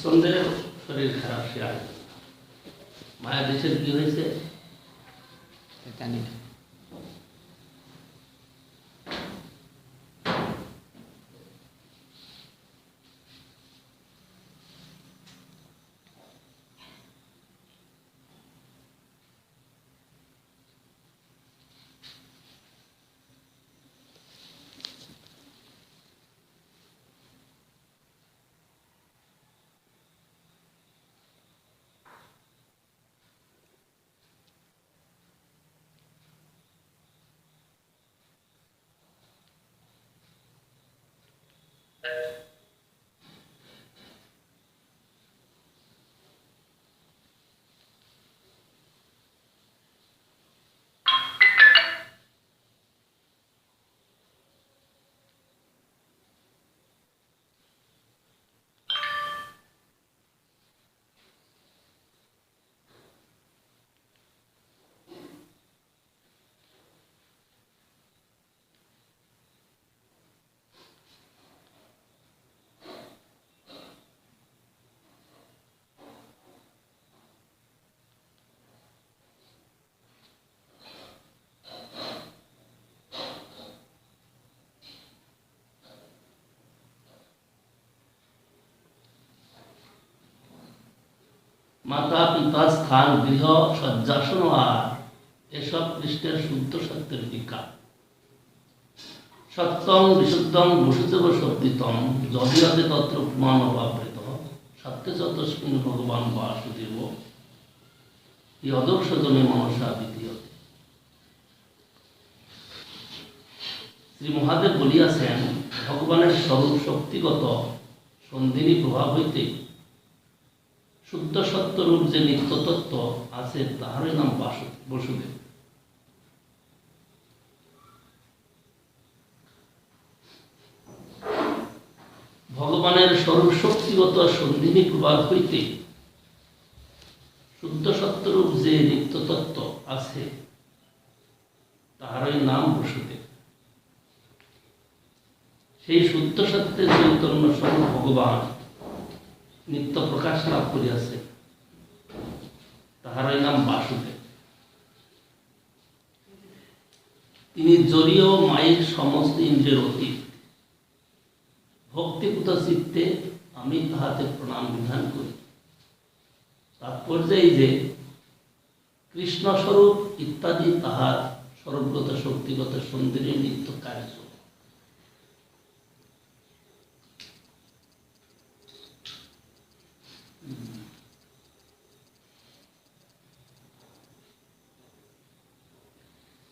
সন্দেহ শরীর খারাপ সে আর মায়া দেশের কি হয়েছে জানি না। মাতা পিতা স্থান গৃহ শয্যাসন আর এসব কৃষ্ণের শুদ্ধ সত্যের বিকাশ। সত্যং বিশুদ্ধং বসুদেব শব্দিতম যদিয়তে তত্র প্রমাণ অভাবৃত সত্যে চ তস্মিন ভগবান বাসুদেব যদর্শজনে মনসা বিধীয়তে। শ্রী মহাদেব বলিয়াছেন, ভগবানের স্বরূপ শক্তিগত সন্ধিনী প্রভাব হইতে শুদ্ধ সত্যরূপ যে নিত্যতত্ত্ব আছে তাহারই নাম বসুদেব। ভগবানের স্বরূপ শক্তিগত সন্ধিনী প্রভাব হইতে শুদ্ধ সত্যরূপ যে নিত্যতত্ত্ব আছে তাহারই নাম বসুদেব। সেই শুদ্ধ সত্যের চৈতন্য স্বরূপ ভগবান নিত্য প্রকাশ লাভ করিয়াছে, তাহারই নাম বাসুদেব। তিনি জড়ীয় মায়ের সমস্ত ইন্দ্রিয়ের অতীত। ভক্তিপুত চিত্তে আমি তাহাতে প্রণাম বিধান করি। তাৎপর্য এই যে কৃষ্ণ স্বরূপ ইত্যাদি তাহার স্বরূপগত শক্তিগত সৌন্দর্যের নিত্য কার্য।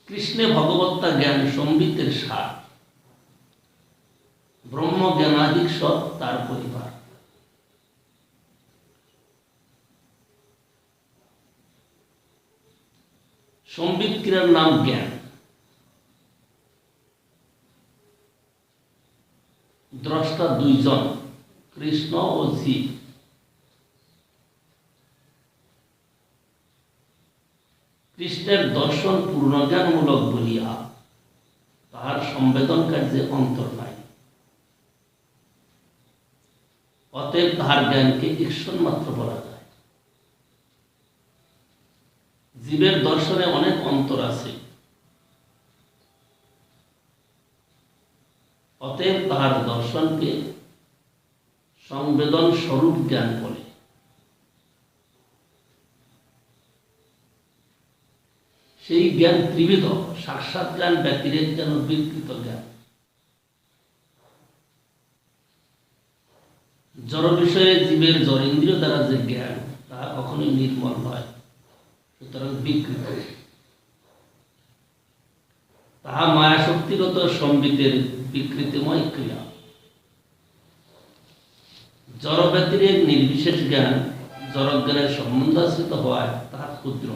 কৃষ্ণে ভগবত্তা জ্ঞান সম্বিতের সার, ব্রহ্ম জ্ঞানাদিক সব তার পরিবার। সম্বিত ক্রিয়ার নাম জ্ঞান। দ্রষ্টা দুইজন, কৃষ্ণ ও জীব। কৃষ্ণের দর্শন পূর্ণজ্ঞানমূলক বলিয়া তাহার সংবেদন কার্যে অন্তর নাই। অতএব তাহার জ্ঞানকে ঈর্ষণ মাত্র বলা যায়। জীবের দর্শনে অনেক অন্তর আছে, অতএব তাহার দর্শনকে সংবেদন স্বরূপ জ্ঞান বলে। সেই জ্ঞান ত্রিবিধ, সাক্ষাৎ জ্ঞান, ব্যতিরেক জ্ঞান ও বিকৃত জ্ঞান। জড় বিষয়ে জীবের জড়েন্দ্রিয় দ্বারা যে জ্ঞান তাহা কখনোই নির্মল নয়, সুতরাং বিকৃত। তাহা মায়া শক্তিগত সম্বিতের বিকৃতিময় ক্রিয়া। জড় ব্যতিরেক নির্বিশেষ জ্ঞান জড়জ্ঞানের সম্বন্ধাশ্রিত হওয়ায় তাহা ক্ষুদ্র।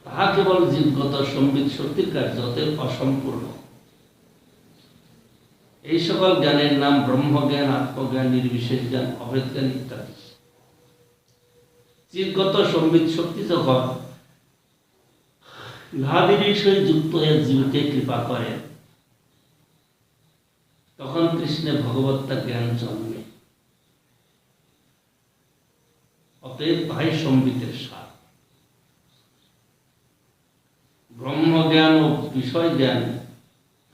তাহা কেবল জীবগত সম্বিত শক্তির কার্য, অতএব অসম্পূর্ণ। এই সকল জ্ঞানের নাম ব্রহ্মজ্ঞান, আত্মজ্ঞান, নির্বিশেষ জ্ঞান, অভেদ জ্ঞান ইত্যাদি। জীবগত সম্বিত শক্তি যখন ইহাদি বিষয়ে যুক্ত হয়ে জীবকে কৃপা করেন, তখন কৃষ্ণে ভগবত্তা জ্ঞান জন্মে। অতএব তাই সম্বিতের সার। ব্রহ্মজ্ঞান ও বিষয় জ্ঞান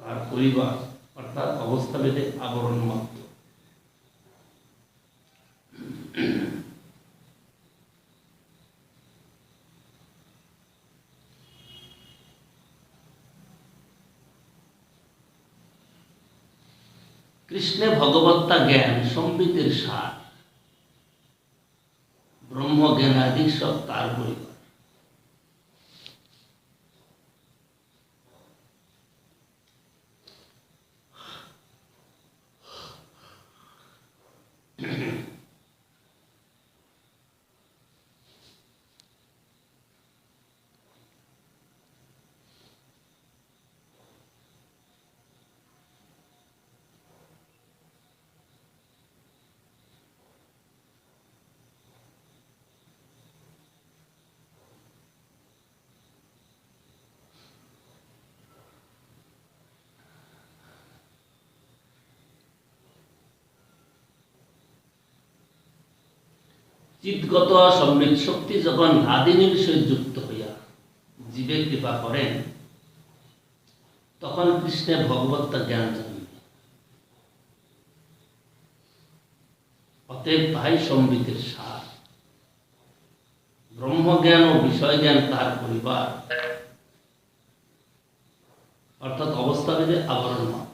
তার পরিবার, অর্থাৎ অবস্থাভেদে আবরণ মাত্র। কৃষ্ণে ভগবত্তা জ্ঞান সম্বিতের সার, ব্রহ্মজ্ঞান আদি সব তার পরিবার। চিৎগত সম্বিত শক্তি যখন নাদিনীর সহিত যুক্ত হইয়া জীবে কৃপা করেন, তখন কৃষ্ণের ভগবত্তা জ্ঞান জন্মে। অতএব তাই সম্বিতের সার, ব্রহ্মজ্ঞান ও বিষয় জ্ঞান তার পরিবার, অর্থাৎ অবস্থাভেদে আবরণ মাত্র।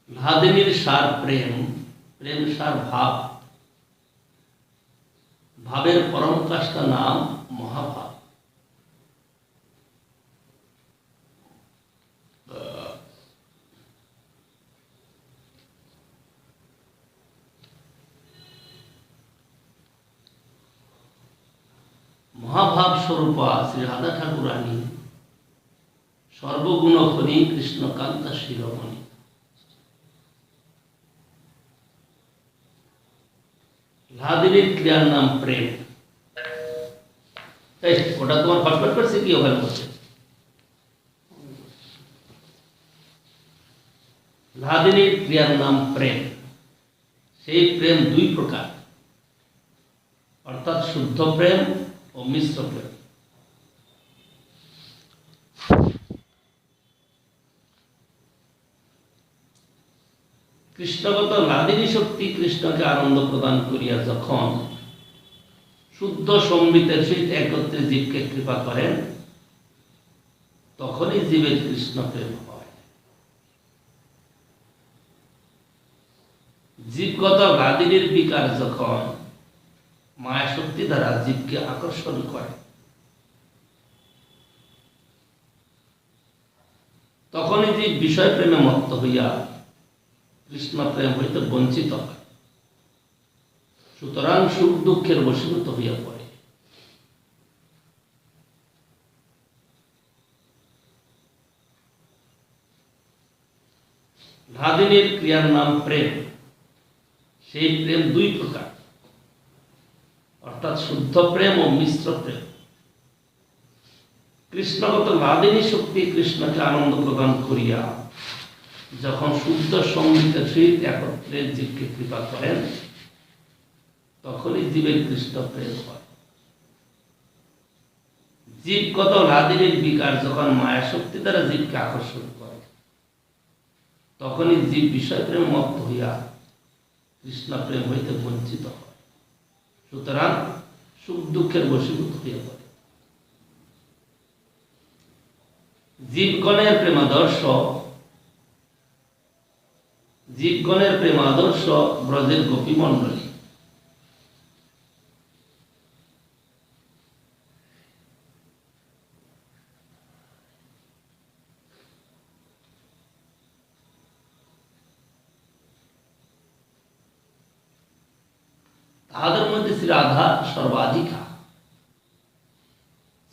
নাদিনীর সার প্রেম, প্রেম সার ভাব, ভাবের পরমকাষ্ঠা নাম মহাভাব। মহাভাব স্বরূপা শ্রী রাধা ঠাকুরানী সর্বগুণ খনি কৃষ্ণকান্তা শিরোমণি। নাদিনীর ক্রিয়ার নাম প্রেম। ওটা তোমার ফটফট করছে কি ওখানে বলছে? নাদিনীর ক্রিয়ার নাম প্রেম। সেই প্রেম দুই প্রকার, অর্থাৎ শুদ্ধ প্রেম ও মিশ্র প্রেম। কৃষ্ণগত নাদিনী শক্তি কৃষ্ণকে আনন্দ প্রদান করিয়া যখন শুদ্ধ সম্বিতের সহিত একত্রে জীবকে কৃপা করেন, তখনই জীবের কৃষ্ণ প্রেম হয়। জীবগত নাদিনীর বিকার যখন মায়া শক্তি দ্বারা জীবকে আকর্ষণ করে, তখনই জীব বিষয় প্রেমে মত্ত হইয়া কৃষ্ণ প্রেম হইতে বঞ্চিত হয়। সুতরাং সুখ দুঃখের বশীভূত হইয়া পড়ে। নাদিনীর ক্রিয়ার নাম প্রেম। সেই প্রেম দুই প্রকার, অর্থাৎ শুদ্ধ প্রেম ও মিশ্র প্রেম। কৃষ্ণগত নাদিনী শক্তি কৃষ্ণকে আনন্দ প্রদান করিয়া যখন শুদ্ধ সঙ্গীতের সহিত একত্রে জীবকে কৃপা করেন, তখনই জীবের কৃষ্ণ প্রেম হয়। জীবগত নাদিনীর বিকার যখন মায়া শক্তি দ্বারা জীবকে আকর্ষণ করে, তখনই জীব বিষয় প্রেম মত্ত হইয়া কৃষ্ণ প্রেম হইতে বঞ্চিত হয়। সুতরাং সুখ দুঃখের বশীভূত হইয়া পড়ে। জীবগণের প্রেমাদর্শ ব্রজের গোপী মণ্ডলী। তাহাদের মধ্যে শ্রী রাধা সর্বাধিকা।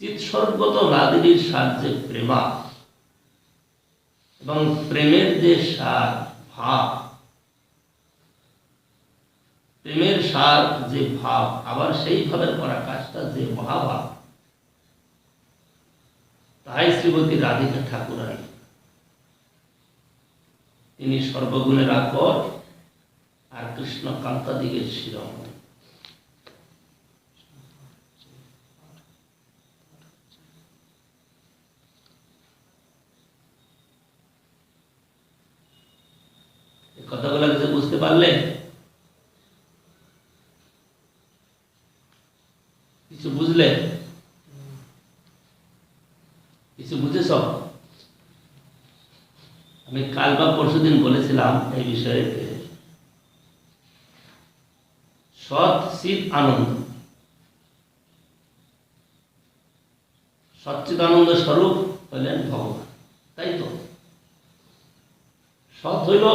চিৎসর্গত নাদিনীর সার যে প্রেমা এবং প্রেমের যে সার ভাব, প্রেমের সার যে ভাব, আবার সেই ভাবের পরাকাষ্ঠা যে মহাভাব, তাহাই শ্রীমতী রাধিকা ঠাকুরানী। তিনি সর্বগুণের আকর আর কৃষ্ণ কান্তাদিগের শিরোমণি। এই কথাগুলো কিছু বুঝতে পারলে? কিছু বুঝলে? কিছু বুঝেছ? আমি কাল বা পরশুদিন বলেছিলাম এই বিষয়ে, সৎ চিৎ আনন্দ, সচ্চিদানন্দ স্বরূপ হলেন ভগবান, তাই তো? সৎ হইল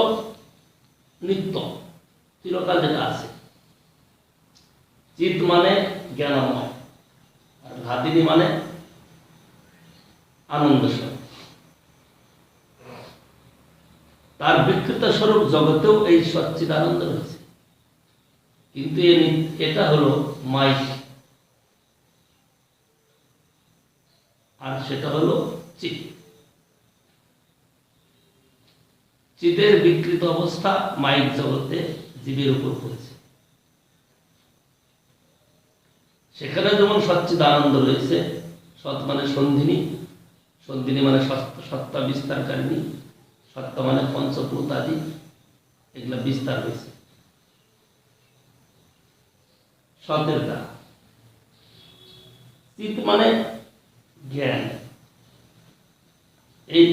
নিত্য, চিরকাল যেটা আছে। চিৎ মানে জ্ঞানময়, আর ঘাতিনী মানে আনন্দ স্বরূপ। তার বিকৃত স্বরূপ জগতেও এই সচ্চিদানন্দ রয়েছে, কিন্তু এটা হলো মাইক, আর সেটা হলো চিৎ। চিতের বিকৃত অবস্থা মাইক জগতে জীবের উপর পড়েছে। সেখানে যেমন সচ্চিদানন্দ রয়েছে, সৎ মানে সন্ধিনী, সন্ধিনী মানে সত্তা বিস্তারকারিণী, সত্তা মানে পঞ্চভূত আদি, এগুলা বিস্তার হয়েছে সতের দ্বারা। চিৎ মানে জ্ঞান। এই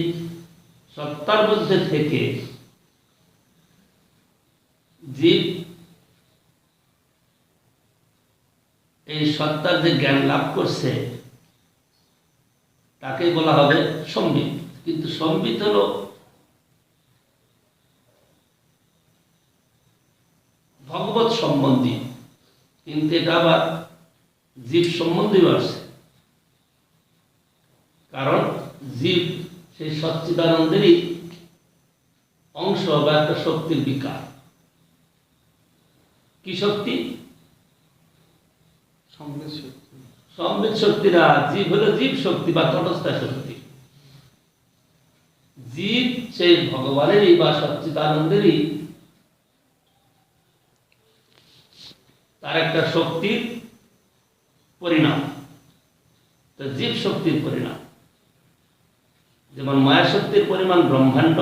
সত্তার মধ্যে থেকে জীব এই সত্তার যে জ্ঞান লাভ করছে তাকে বলা হবে সম্বিত। কিন্তু সম্বিত হলো ভগবত সম্বন্ধী, কিন্তু এটা আবার জীব সম্বন্ধেও আসছে। কারণ জীব সেই সচ্চিদানন্দেরই অংশ বা একটা শক্তির বিকার। কি শক্তি? সম্বিত শক্তি না, জীব হলো জীব শক্তি বা তটস্থ শক্তি। জীব সেই ভগবানেরই বা সচ্চিদানন্দেরই তার একটা শক্তির পরিণাম, তো জীব শক্তির পরিণাম। যেমন মায়া শক্তির পরিমাণ ব্রহ্মাণ্ড,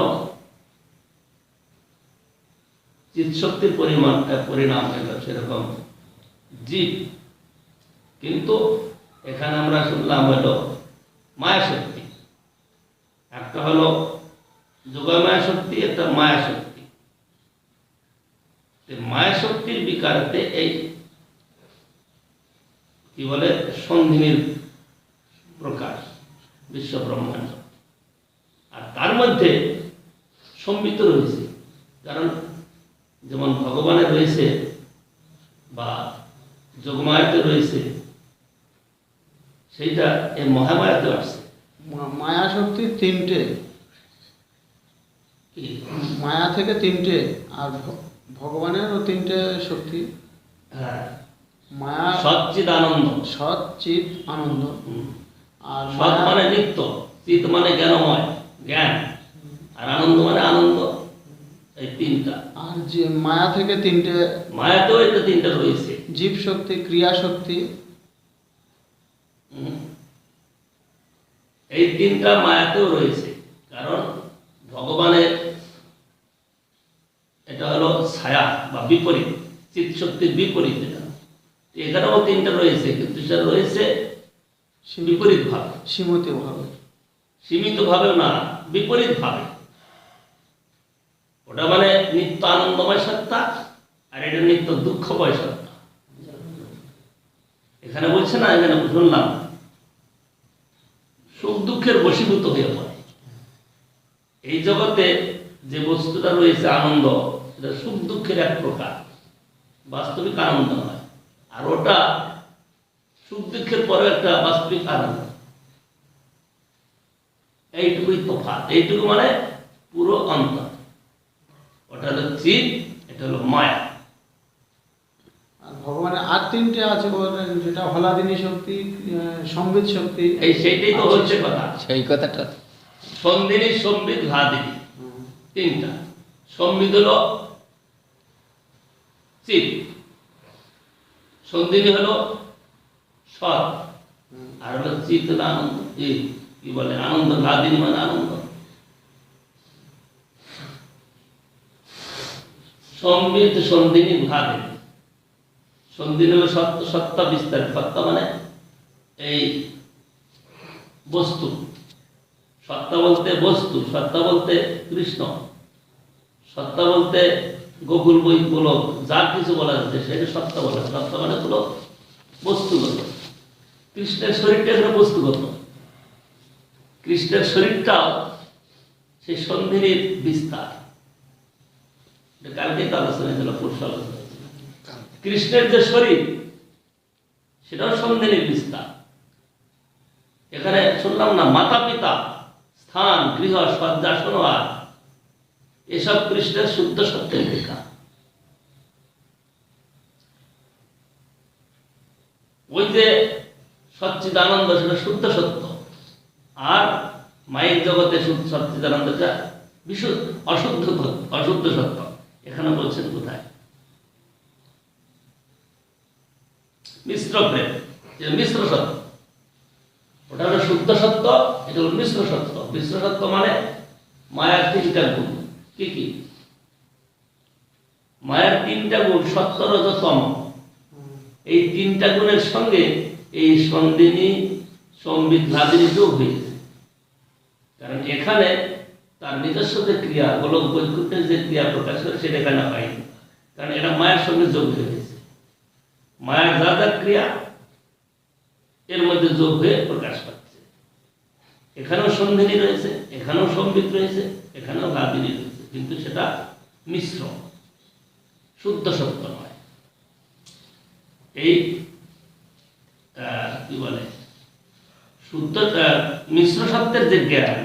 চিৎ শক্তির পরিণাম সেরকম জীব। কিন্তু এখানে আমরা শুনলাম হলো মায়া শক্তি, একটা হলো যোগমায়া শক্তি, একটা মায়া শক্তি। মায়া শক্তির বিকারতে এই কি বলে সন্ধিনীর প্রকাশ বিশ্ব ব্রহ্মাণ্ড, আর তার মধ্যে সম্মিত রয়েছে। কারণ যেমন ভগবানের রয়েছে বা যোগমায়াতে রয়েছে, সেইটা এই মহামায়াতে আসছে। মায়া শক্তি তিনটে, কি? মায়া থেকে তিনটে, আর ভগবানেরও তিনটে শক্তি। হ্যাঁ, মায়া সচ্চিদানন্দ, সৎ চিৎ আনন্দ। আর সৎ মানে নিত্য, চিৎ মানে জ্ঞানময়, জ্ঞান, আর আনন্দ মানে আনন্দ। এই তিনটা। আর যে মায়া থেকে তিনটে, মায়াতেও এটা তিনটা রয়েছে। জীব শক্তি, ক্রিয়া শক্তি, এই তিনটা মায়াতেও রয়েছে। কারণ ভগবানের এটা হলো ছায়া বা বিপরীত, চিৎ শক্তির বিপরীত। এটা এখানেও তিনটা রয়েছে, কিন্তু সেটা রয়েছে বিপরীত ভাবে, সীমিত ভাবে। সীমিত ভাবেও না, বিপরীত ভাবে। ওটা মানে নিত্য আনন্দময় সত্তা, আর এটা নিত্য দুঃখময় সত্তা। এখানে বলছে না, এখানে শুনলাম সুখ দুঃখের বশীভূত হয়ে পড়ে। এই জগতে যে বস্তুটা রয়েছে আনন্দ, এটা সুখ দুঃখের এক প্রকার, বাস্তবিক আনন্দ নয়। আর ওটা সুখ দুঃখের পরে একটা বাস্তবিক আনন্দ। এইটুকুই তফাৎ। এইটুকু মানে পুরো অন্তর। ওটা হলো চিৎ, এটা হলো মায়া। আর ভগবানের আর তিনটে আছে বললেন, যেটা হলাদিনী শক্তি, সম্বিত শক্তি। সেইটাই তো হচ্ছে কথা। সেই কথাটা সন্ধিনী, সম্বিত, হ্লাদিনী, তিনটা। সম্বিত হলো চিত, সন্ধিনী হলো সৎ, আর হলো চিত হলো আনন্দ। কি বলে আনন্দ, হ্লাদিনী মানে আনন্দ। সম্বিত, সন্ধিনী, হ্লাদিনী। সন্ধিনী হলো সত্য, সত্তা বিস্তার। সত্তা মানে এই বস্তু, সত্তা বলতে বস্তু, সত্তা বলতে কৃষ্ণ, সত্তা বলতে গোকুল বই গোলক, যা কিছু বলা যাচ্ছে সেটা সত্তা বলে। সত্তা মানে হলো বস্তুগত। কৃষ্ণের শরীরটা এখানে বস্তুগত। কৃষ্ণের শরীরটাও সেই সন্ধিনীর বিস্তার। কালকে তো আলোচনা ছিল, পরশু আলোচনা ছিল। কৃষ্ণের যে শরীর সেটাও সন্ধিনীর বিস্তার। এখানে শুনলাম না, মাতা পিতা, স্থান, গৃহ, সজ্জা, সনোয়ার, এসব কৃষ্ণের শুদ্ধ সত্যের লেখা। ওই যে সচ্চিদানন্দ সেটা শুদ্ধ সত্য, আর মায়ের জগতে সচ্চিদানন্দটা বিশুদ্ধ অশুদ্ধ অশুদ্ধ সত্য। এখানে বলছেন কোথায়? মিশ্র প্রেম, মিশ্র সত্য। ওটা হলো শুদ্ধ সত্য, এটা হলো মিশ্র সত্য। মিশ্র সত্য মানে মায়ার তিনটা গুণ। কি কি? মায়ার তিনটা গুণ, সত্য, রজ, তম। এই তিনটা গুণের সঙ্গে এই সন্ধিনী, সম্বিত, হ্লাদিনী যোগ হয়েছে। কারণ এখানে তার নিজস্ব যে ক্রিয়া, গোলক বৈকুণ্ঠের যে ক্রিয়া প্রকাশ করে সেটা এখানে হয়নি। কারণ এটা মায়ের সঙ্গে যোগ হয়ে গেছে। মায়ের যা যা ক্রিয়া এর মধ্যে যোগ হয়ে প্রকাশ পাচ্ছে। এখানেও সন্ধিনী রয়েছে, এখানেও সম্বিত রয়েছে, এখানেও হ্লাদিনী রয়েছে, কিন্তু সেটা মিশ্র, শুদ্ধ সত্য নয়। এই কি বলে শুদ্ধ মিশ্র সত্যের যে জ্ঞান,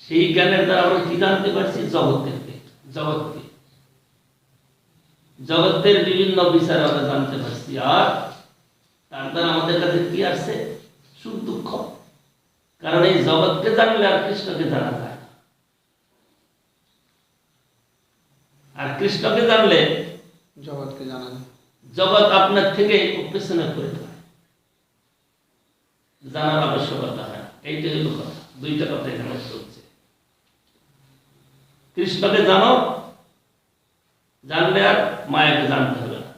সেই জ্ঞানের দ্বারা আমরা কি জানতে পারছি? জগৎকে জগতের বিভিন্ন বিচার আমরা জানতে পারছি। আর তার দ্বারা আমাদের কাছে কি আসছে? সুখ দুঃখ। কারণ এই জগৎকে জানলে আর কৃষ্ণকে জানা যায় না, আর কৃষ্ণকে জানলে জগৎকে জানা যায়। জগৎ আপনার থেকে পেছনে করে যায়, জানার আবশ্যকতা হয় না। এইটাই হলো কথা। দুইটা কথা এখানে চলছে। কৃষ্ণকে জানো, জানলে আর মায়াকে জানতে হবে না।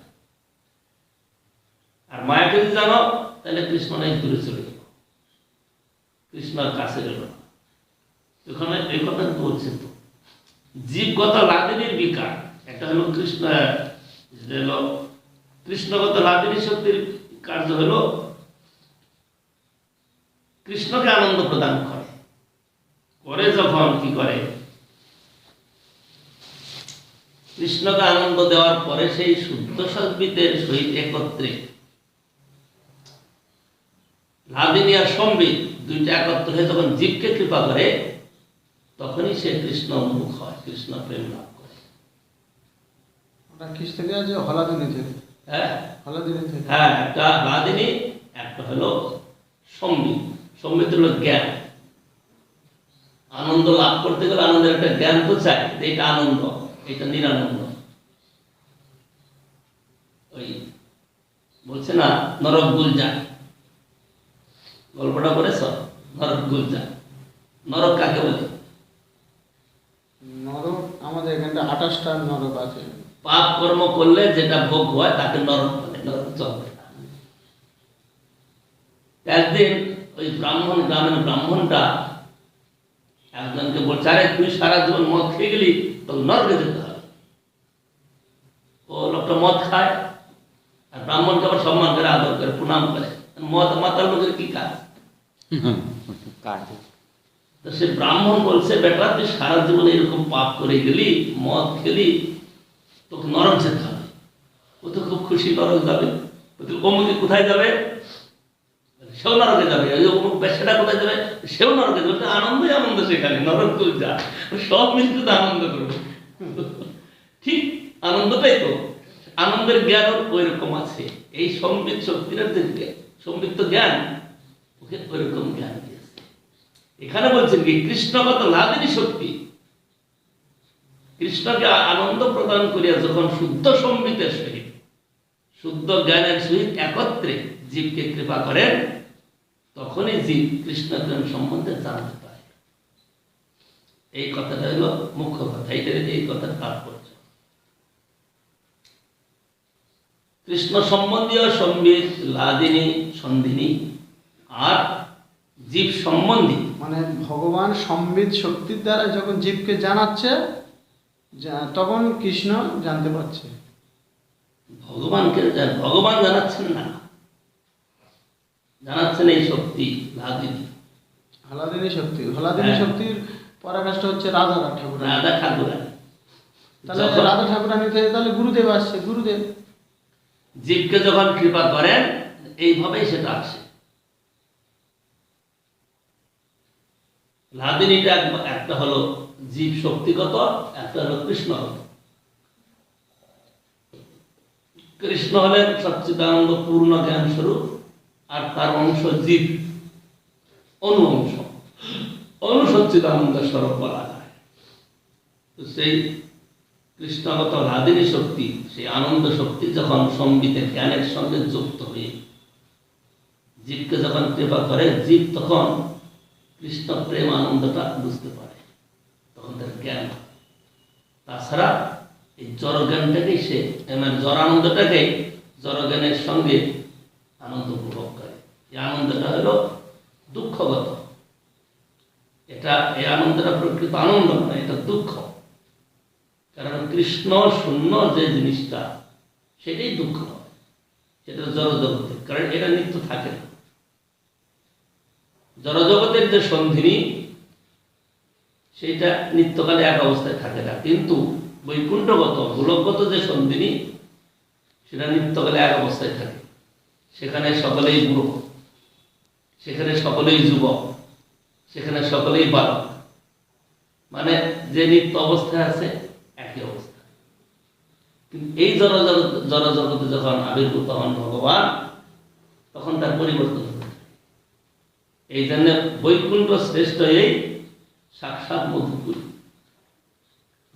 আর মায়াকে যদি জানো তাহলে কৃষ্ণ নাই দূরে চলে গেল, কৃষ্ণ আর কাছে গেল না। ওখানে এই কথা বলছে তো, জীবগত হ্লাদিনীর বিকার। একটা হলো কৃষ্ণ, হলো কৃষ্ণগত হ্লাদিনী শক্তির কার্য হলো কৃষ্ণকে আনন্দ প্রদান করে যখন কি করে? কৃষ্ণকে আনন্দ দেওয়ার পরে সেই শুদ্ধ সম্বিতের সহিত একত্রে হ্লাদিনী আর সম্বিত দুইটা একত্র হয়ে যখন জীবকে কৃপা করে, তখনই সে কৃষ্ণ মুখ হয়, কৃষ্ণ প্রেম লাভ করে। ওটা কিস থেকে আছে? হলাদিনী থেকে। হ্যাঁ, হলাদিনী থেকে। হ্যাঁ, একটা হ্লাদিনী, একটা হলো সম্বিত। সম্বিত হলো জ্ঞান। আনন্দ লাভ করতে গেলে আনন্দের একটা জ্ঞান তো চাই, এটা আনন্দ, এটা নিরানন্দ। ওই বলছে না নরক গুলজার, গল্পটা পড়েছ? নরক গুলজার। নরক কাকে বলে? নরক আমাদের এখানটা 28টা নরক আছে। পাপ কর্ম করলে যেটা ভোগ হয় তাকে নরক বলে, নরক চলবে না। একদিন ওই গ্রামের ব্রাহ্মণটা একজনকে বলছে, আরে তুই সারা জীবন মদ খেয়ে গেলি, তো নরকে যেতে হবে। ও লোকটা মদ খায়, আর ব্রাহ্মণকে আবার সম্মান করে, আদর করে, প্রণাম করে। মদ মাতাল লোকের কি কাজ? তো সে ব্রাহ্মণ বলছে, বেটা তুই সারা জীবনে এরকম পাপ করে গেলি, মদ খেলি, তোকে নরক যেতে হবে। ও তো খুব খুশি, নরক যাবে। অমুকে কোথায় যাবে? সেও নরকে যাবে। অমুক ব্যবসাটা কোথায় যাবে? সেও নরকে যাবে। আনন্দই আনন্দ সেখানে, নরক তুই যা, সব মিলতে তো আনন্দ করবে। ঠিক আনন্দটাই তো আনন্দের জ্ঞানও ওই রকম আছে। এই সম্বিত শক্তির যে সম্বিত জ্ঞান, ওকে ওই রকম জ্ঞান দিয়েছে। এখানে বলছেন কি কৃষ্ণগত লাদিনী শক্তি, কৃষ্ণকে আনন্দ প্রদান করিয়া যখন শুদ্ধ সম্বিতের সহিত, শুদ্ধ জ্ঞানের সহিত একত্রে জীবকে কৃপা করেন, তখনই জীব কৃষ্ণ প্রেম সম্বন্ধে জানতে পারে। এই কথাটা হলো মুখ্য কথা, এই কথার তাৎপর্য। কৃষ্ণ সম্বন্ধীয় সম্বিত, লাদিনী, সন্ধিনী আর জীব সম্বন্ধী, মানে ভগবান সম্বিত শক্তির দ্বারা যখন জীবকে জানাচ্ছে, তখন কৃষ্ণ জানতে পারছে। ভগবান জানাচ্ছেন না, জানাচ্ছেন এই শক্তি লাদিনী, হলাদিনী শক্তি। হলাদিনী হ্যাঁ। শক্তির পরাকাষ্ঠা হচ্ছে রাধা ঠাকুর। রাধা ঠাকুরানী। তাহলে রাধা ঠাকুরানী থেকে তাহলে গুরুদেব আসছে। গুরুদেব জীবকে যখন কৃপা করেন, এইভাবেই সেটা আসে। লাদিনীটা একটা হলো জীব শক্তিগত, একটা হলো কৃষ্ণগত। কৃষ্ণ হলেন সচ্চিদানন্দ পূর্ণ জ্ঞান স্বরূপ, আর তার অংশ জীব, অনুসচ্চিদানন্দ স্বরূপ বলা যায়। তো সেই কৃষ্ণগত লাদিনী শক্তি, সেই আনন্দ শক্তি যখন সম্বিতের জ্ঞানের সঙ্গে যুক্ত হয়ে জীবকে যখন কৃপা করে, জীব তখন কৃষ্ণ প্রেম আনন্দটা বুঝতে পারে, তখন তার জ্ঞান হয়। তাছাড়া এই জড়জ্ঞানটাকেই সে, জড় আনন্দটাকেই জড়জ্ঞানের সঙ্গে আনন্দ উপভোগ করে। এই আনন্দটা হলো দুঃখগত। এই আনন্দটা প্রকৃত আনন্দ নয়, এটা দুঃখ। কারণ কৃষ্ণ শূন্য যে জিনিসটা, সেটাই দুঃখ হয়, সেটা জড়জগতে, কারণ এটা নিত্য থাকে না। জড়জগতের যে সন্ধিনী, সেইটা নিত্যকালে এক অবস্থায় থাকে না, কিন্তু বৈকুণ্ঠগত গোলকগত যে সন্ধিনী, সেটা নিত্যকালে এক অবস্থায় থাকে। সেখানে সকলেই বুড়ো, সেখানে সকলেই যুবক, সেখানে সকলেই বালক, মানে যে নিত্য অবস্থায় আছে একই অবস্থা। কিন্তু এই জড়জগতে যখন আবির্ভূত হন ভগবান, তখন তার পরিবর্তন হয়ে যায়। এই জন্য বৈকুণ্ঠ শ্রেষ্ঠ এই সাক্ষাৎ মধুপুরী।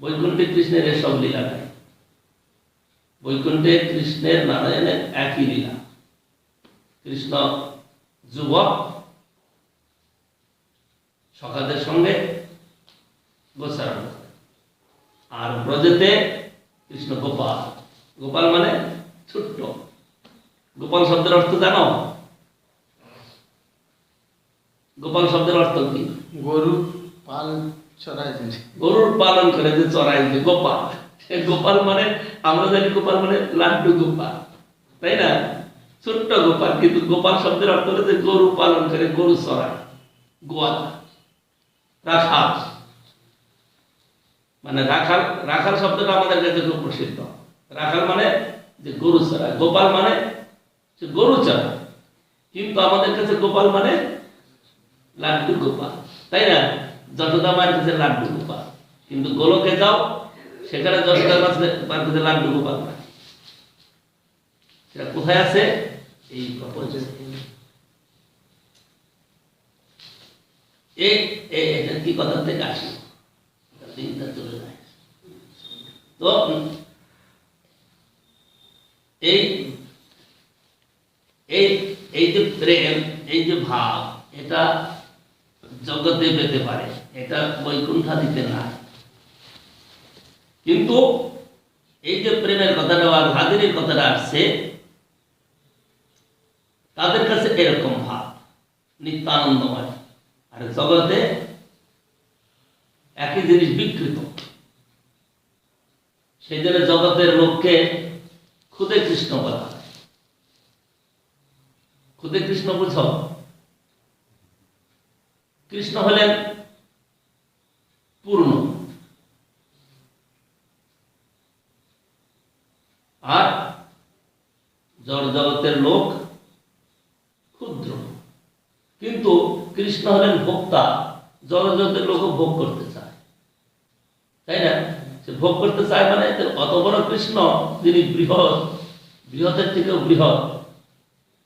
বৈকুণ্ঠে কৃষ্ণের এসব লীলা নাই। বৈকুণ্ঠে কৃষ্ণের নারায়ণের একই লীলা। কৃষ্ণ যুবক, সখাদের সঙ্গে গোচারণ করে। আর ব্রজেতে কৃষ্ণ গোপাল। গোপাল মানে ছোট্ট। গোপাল শব্দের অর্থ জানো? গোপাল শব্দের অর্থ কি? গরু পাল চড়াই দিন, গরুর পালন করে যে চড়াই যে গোপাল। গোপাল মানে আমরা জানি গোপাল মানে লাড্ডু গোপাল, তাই না? ছোট্ট গোপাল, কিন্তু গোপাল শব্দের অর্থ হলো যে গরু পালন করে, গরু চড়ায়, গোয়াল, রাখাল। মানে রাখাল, রাখাল শব্দটা আমাদের কাছে খুব প্রসিদ্ধ। রাখাল মানে যে গরু চড়ায়, গোপাল মানে সে গরু চড়ায়, কিন্তু আমাদের কাছে গোপাল মানে লাড্ডু গোপাল, তাই না? যশোদা মায়ের কাছে লাড্ডু গোপাল, কিন্তু গোলকে যাও, সেখানে যশোদা মায়ের কাছে লাড্ডু গোপাল না। সেটা কোথায় আছে? এই প্রপঞ্চে। এটা কি কথা থেকে আসে, দিনটা চলে যায়। তো এই যে প্রেম, এই যে ভাব, এটা জগতে পেতে পারে, এটা বৈকুণ্ঠাদিতে না। কিন্তু এই যে প্রেমের কথাটা আর ভাদিনীর কথাটা আসছে, তাদের কাছে এরকম ভাব নিত্যানন্দময়, আর জগতে একই জিনিস বিকৃত। সেই জন্য জগতের লোককে খুদে কৃষ্ণ বলা হয়। খুদে কৃষ্ণ বুঝ, কৃষ্ণ হলেন পূর্ণ, আর জড় জগতের লোক ক্ষুদ্র। কিন্তু কৃষ্ণ হলেন ভোক্তা, জড় জগতের লোক ভোগ করতে চায়, তাই না? সে ভোগ করতে চায় মানে অত বড় কৃষ্ণ যিনি বৃহৎ, বৃহতের থেকেও বৃহৎ,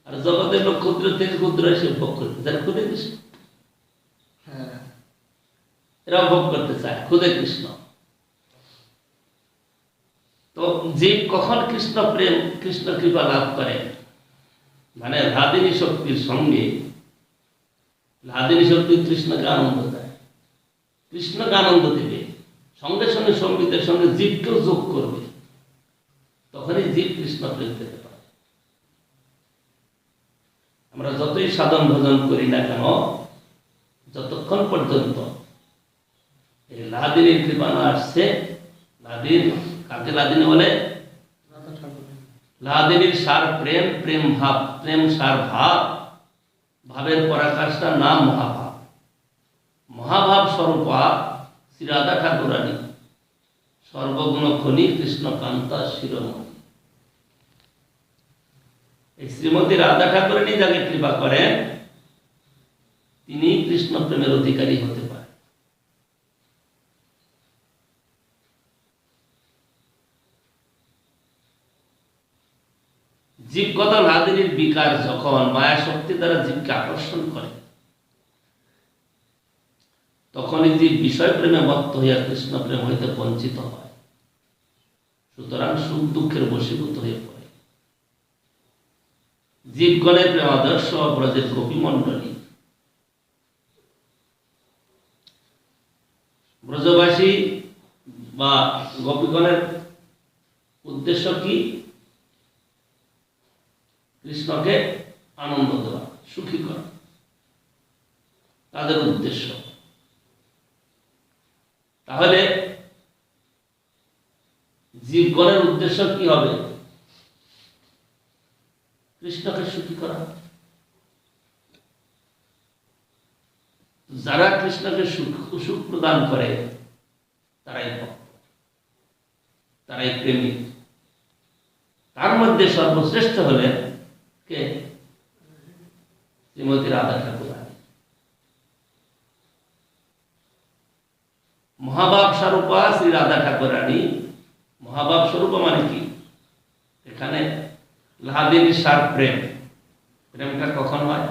আর জগতের লোক ক্ষুদ্র থেকে ক্ষুদ্র সে ভোগ করতে চায় খুদে কৃষ্ণ। হ্যাঁ, এরা ভোগ করতে চায় খুদে কৃষ্ণ। তো জীব কখন কৃষ্ণ প্রেম, কৃষ্ণ কৃপা লাভ করে, মানে রাধিনী শক্তির সঙ্গে, রাধিনী শক্তি কৃষ্ণকে আনন্দ দেয়, কৃষ্ণকে আনন্দ দেবে, সঙ্গে সঙ্গে সম্বিতের সঙ্গে জীবকেও যোগ করবে, তখনই জীব কৃষ্ণ প্রেম পেতে পারে। আমরা যতই সাধন ভজন করি না কেন, যতক্ষণ পর্যন্ত এই লাদিনীর কৃপা না আসছে, লাদিনী কাকে লাদিনী বলে? রাধা ঠাকুর। লাদিনীর সার প্রেম, প্রেম ভাব, প্রেম সার ভাব, ভাবের পরাকাষ্ঠার নাম মহাভাব। মহাভাব স্বরূপা শ্রী রাধা ঠাকুরানী, সর্বগুণ খনি কৃষ্ণকান্তা শিরোমণি। এই শ্রীমতী রাধা ঠাকুরানী যাকে কৃপা করেন, তিনি কৃষ্ণ প্রেমের অধিকারী হতে পারেন। জীবগত লাদিনীর বিকার যখন মায়া শক্তি দ্বারা জীবকে আকর্ষণ করে, তখনই জীব বিষয় প্রেমে মত্ত হইয়া কৃষ্ণ প্রেম হইতে বঞ্চিত হয়, সুতরাং সুখ দুঃখের বশীভূত হয়ে পড়ে। জীবগণের প্রেমাদর্শ ব্রজের গোপীমণ্ডলী, ব্রজবাসী বা গোপীগণের উদ্দেশ্য কি? কৃষ্ণকে আনন্দ দেওয়া, সুখী করা, তাদের উদ্দেশ্য। তাহলে জীবগণের উদ্দেশ্য কি হবে? কৃষ্ণকে সুখী করা। যারা কৃষ্ণকে সুখ প্রদান করে তারাই ভক্ত, তারাই প্রেমিক। তার মধ্যে সর্বশ্রেষ্ঠ হলেন কে? শ্রীমতী রাধা ঠাকুরানী। মহাভাব স্বরূপা শ্রী রাধা ঠাকুরানী। মহাভাব স্বরূপ মানে কি? এখানে লাদিনীর সার প্রেম। প্রেমটা কখন হয়?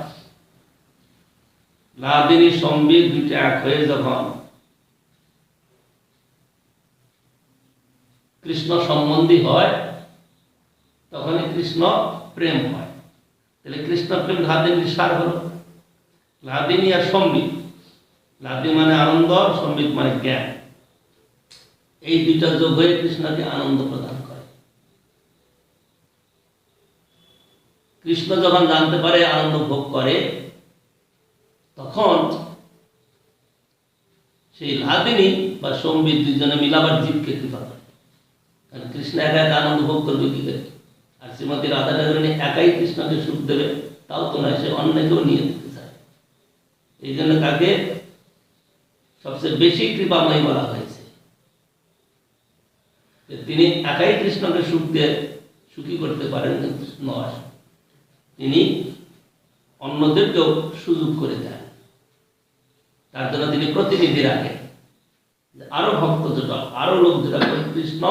লাদিনী সম্বিত দুইটা এক হয়ে যখন কৃষ্ণ সম্বন্ধী হয়, তখনই কৃষ্ণ প্রেম হয়। তাহলে কৃষ্ণ প্রেম লাদিনীর সার হলো। লাদিনী আর সম্বিত, লাদিনী মানে আনন্দ, সম্বিত মানে জ্ঞান, এই দুইটা যোগ হয়ে কৃষ্ণকে আনন্দ প্রদান করে। কৃষ্ণ যখন জানতে পারে, আনন্দ ভোগ করে, তখন সেই লাদিনী বা সম্বিত দুজনে মিলাবার জীবকে কৃপা করে। কারণ কৃষ্ণ একা একা আনন্দ ভোগ করবে কি করে? আর শ্রীমতী রাধা ঠাকুরানী একাই কৃষ্ণকে সুখ দেবে তাও তো নয়, সে অন্যকেও নিয়ে দিতে চায়। এই জন্য তাকে সবচেয়ে বেশি কৃপাময়ী বলা হয়েছে। তিনি একাই কৃষ্ণকে সুখ দিয়ে সুখী করতে পারেন নয়, তিনি অন্যদেরকেও সুযোগ করে দেন। তার জন্য তিনি প্রতিনিধি রাখেন, আরো ভক্ত জোটাও, আরো লোক জোটাও। কৃষ্ণ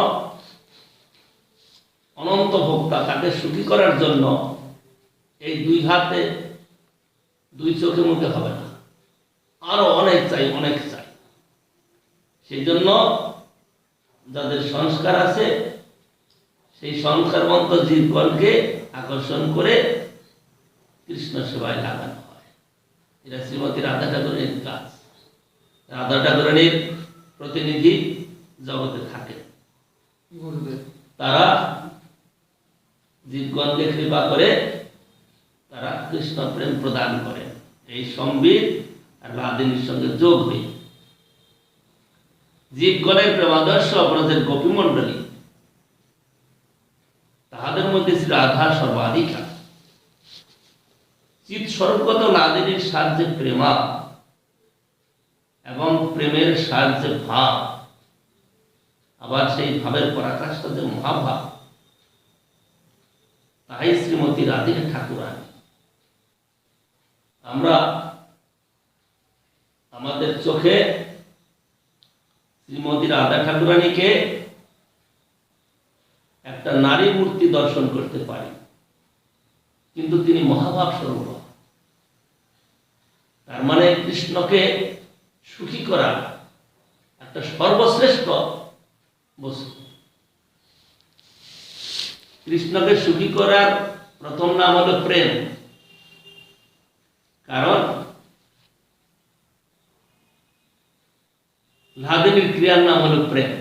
অনন্ত ভোক্তা, তাকে সুখী করার জন্য এই দুই হাতে দুই চোখে মুখে হবে না, আরো অনেক চাই, অনেক চাই। সেই জন্য যাদের সংস্কার আছে, সেই সংস্কারবন্ত জীবগণকে আকর্ষণ করে কৃষ্ণ সেবায় লাগানো হয়। এটা শ্রীমতী রাধা ঠাকুরানীর কাজ। রাধা ঠাকুরানীর প্রতিনিধি জগতে থাকে, তারা জীবগণকে কৃপা করে, তারা কৃষ্ণ প্রেম প্রদান করে এই সম্বিত আর লাদিনীর সঙ্গে যোগ হয়ে। জীবগণের প্রেমাদর্শ ব্রজের গোপীমণ্ডলী, তাহাদের মধ্যে শ্রী রাধা সর্বাধিকা। চিৎ স্বরূপগত লাদিনীর সাহায্যে প্রেমা এবং প্রেমের সাহায্যে ভাব, আবার সেই ভাবের পরাকাষ্ঠা যে মহাভাব, তাই শ্রীমতী রাধিকা ঠাকুরানী। আমরা আমাদের চোখে শ্রীমতী রাধা ঠাকুরানীকে একটা নারী মূর্তি দর্শন করতে পারি, কিন্তু তিনি মহাভাব স্বরূপ। তার মানে কৃষ্ণকে সুখী করা একটা সর্বশ্রেষ্ঠ বস্তু। কৃষ্ণকে সুখী করার প্রথম নাম হলো প্রেম। কারণ লাদেনীর ক্রিয়ার নাম হলো প্রেম।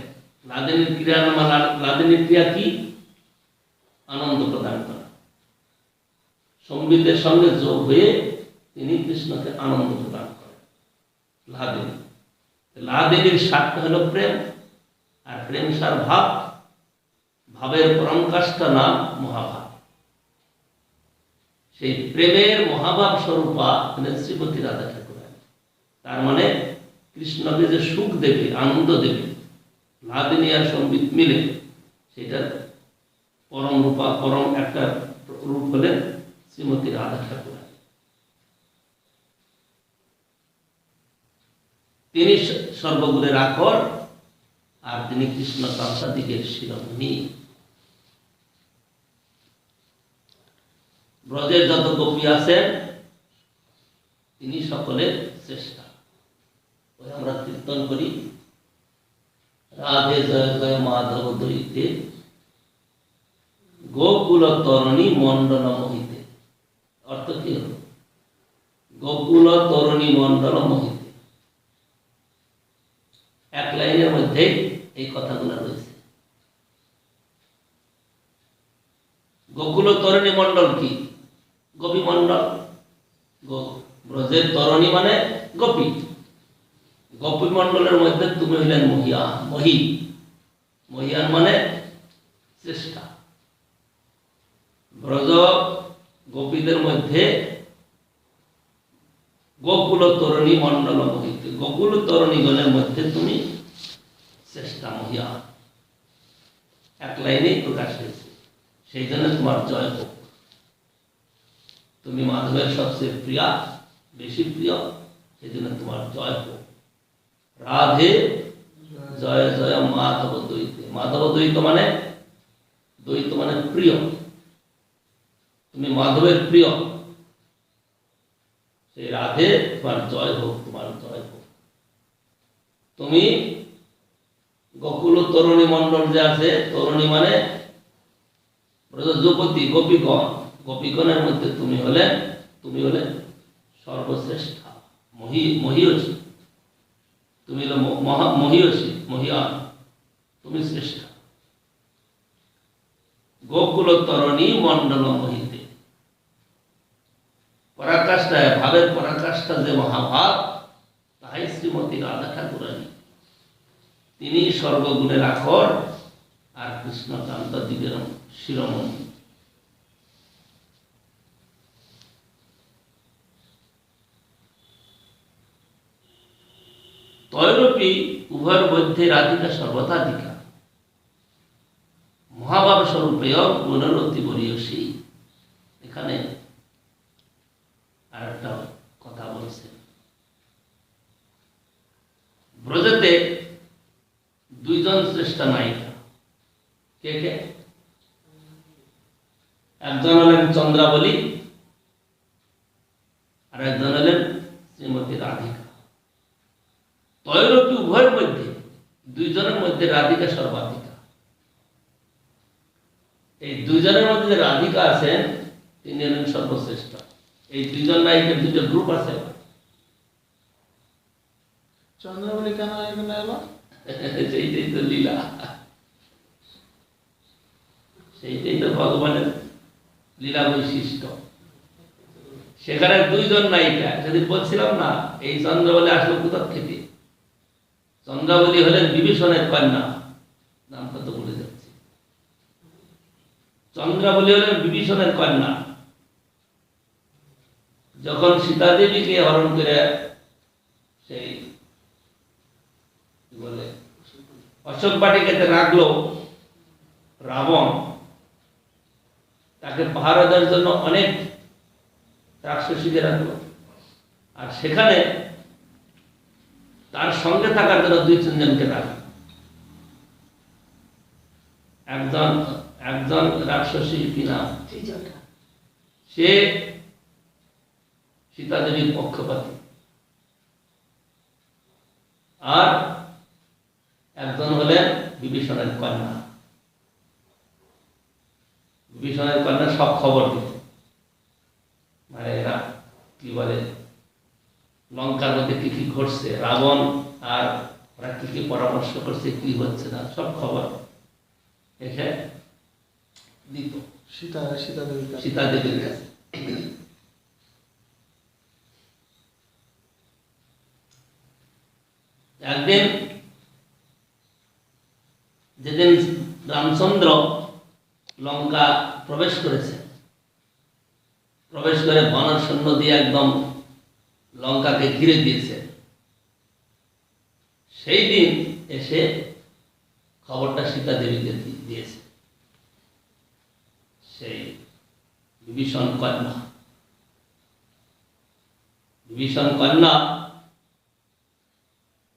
লাদেনীর ক্রিয়ার নাম, লাদেনীর ক্রিয়া কি? আনন্দ প্রদান করা। সম্বিতের সঙ্গে যোগ হয়ে তিনি কৃষ্ণকে আনন্দ প্রদান করেন। লাদেনী, লাদেনীর সারটা হলো প্রেম, আর প্রেম সার ভাব, ভাবের পরমকাষ্ঠা নাম মহাভাব। সেই প্রেমের মহাভাব স্বরূপা শ্রীমতী রাধা ঠাকুরানী। তার মানে কৃষ্ণকে যে সুখ দেবে, আনন্দ দেবে, লাদেনী আর সম্বিত মিলে, সেটার পরম রূপা, পরম একটা রূপ হলেন শ্রীমতী রাধা ঠাকুরানী। তিনি সর্বগুণের আকর, আর তিনি কৃষ্ণ কান্তাদিগের শিরোমণি। ব্রজের যত গোপী আছেন তিনি সকলের শ্রেষ্ঠা। ওই আমরা কীর্তন করি, রাধে জয় জয় মাধব দৈতে, গোকুল তরণী মণ্ডল মোহিতে। অর্থ কি হল? গোকুল তরণী মণ্ডল মোহিতে। এক লাইনের মধ্যে এই কথাগুলো রয়েছে। গোকুল তরণী মণ্ডল কি? গোপী মণ্ডল। ব্রজের তরণী মানে গোপী। গোপী মণ্ডলের মধ্যে তুমি হইলেন মহিয়ান, মহি। মহিয়ান মানে শ্রেষ্ঠা। ব্রজ গোপীদের মধ্যে গোকুল তরণী মণ্ডল মোহিতে, গোকুল তরণীগণের মধ্যে তুমি শ্রেষ্ঠা, মহিয়ান। এক লাইনেই প্রকাশ হয়েছে। সেই জন্য তোমার জয় হোক। তুমি মাধবের সবচেয়ে প্রিয়া, বেশি প্রিয়, সেই জন্য তোমার জয় হোক। রাধে জয় জয় মাধব দ্বৈতে। মাধব দ্বৈত মানে, দ্বৈত মানে প্রিয়। তুমি মাধবের প্রিয়, সেই রাধে তোমার জয় হোক, তোমার জয় হোক। তুমি গোকুল তরুণী মণ্ডল যে আছে, তরুণী মানে যুবতী, গোপীগণ। গোপীগণের মধ্যে তুমি হলে সর্বশ্রেষ্ঠা, মহিয়সী। তুমি হলো মহিয়সী, মহিয়ান, তুমি শ্রেষ্ঠা। গোকুল তরণী মণ্ডল মোহিতে। পরাকাষ্ঠায়, ভাবের পরাকাষ্ঠা যে মহাভাব, তাই শ্রীমতী রাধা ঠাকুরানী। তিনি সর্বগুণের আকর, আর কৃষ্ণকান্ত দিগের শিরোমণি। তৈরূপী উভয়ের মধ্যে রাধিকা সর্বদাধিকা, মহাভাব স্বরূপেয় গুণরতি বরিয়সী। এখানে আর একটা কথা বলছে, ব্রজেতে দুইজন শ্রেষ্ঠা নায়িকা। কে কে? একজন হলেন চন্দ্রাবলী, আর একজন হলেন শ্রীমতী রাধিকা। তৈরূপী উভয়ের মধ্যে, দুইজনের মধ্যে রাধিকা সর্বাধিকা। এই দুইজনের মধ্যে যে রাধিকা আছেন, তিনি হলেন সর্বশ্রেষ্ঠ। এই দুইজন নায়িকার দুটো গ্রুপ আছে। চন্দ্রাবলী কেন এখানে এলো? সেইটাই তো লীলা, সেইটাই তো ভগবানের লীলা বৈশিষ্ট্য। সেখানে দুইজন নায়িকা। যদি বলছিলাম না, এই চন্দ্রাবলী আসলো কোথা থেকে? চন্দ্রাবলী হলেন বিভীষণের কন্যা। নামটা তো বলে যাচ্ছে। চন্দ্রাবলী হলেন বিভীষণের কন্যা। যখন সীতাদেবীকে হরণ করে সেই বলে অশোক বাটিকাতে রাখলো রাবণ, তাকে পাহারা দেওয়ার জন্য অনেক রাক্ষসীকে রাখলো, আর সেখানে তার সঙ্গে থাকার জন্য দুই তিনজনকে রাখলো। একজন একজন রাক্ষসী কিনা সে সীতা দেবীর পক্ষপাতী, আর একজন হলেন বিভীষণের কন্যা। বিভীষণের কন্যা সব খবর দিত, মানে এরা কি বলে লঙ্কার মধ্যে কি কি ঘটছে, রাবণ আর ওরা কি কি পরামর্শ করছে, কি হচ্ছে না, সব খবর এসে দিত সীতা দেবীর কাছে। একদিন যেদিন রামচন্দ্র লঙ্কা প্রবেশ করেছে, প্রবেশ করে বানর সৈন্য দিয়ে একদম লঙ্কাকে ঘিরে দিয়েছে, সেই দিন এসে খবরটা সীতা দেবীকে দিয়েছে সেই বিভীষণ কন্যা। বিভীষণ কন্যা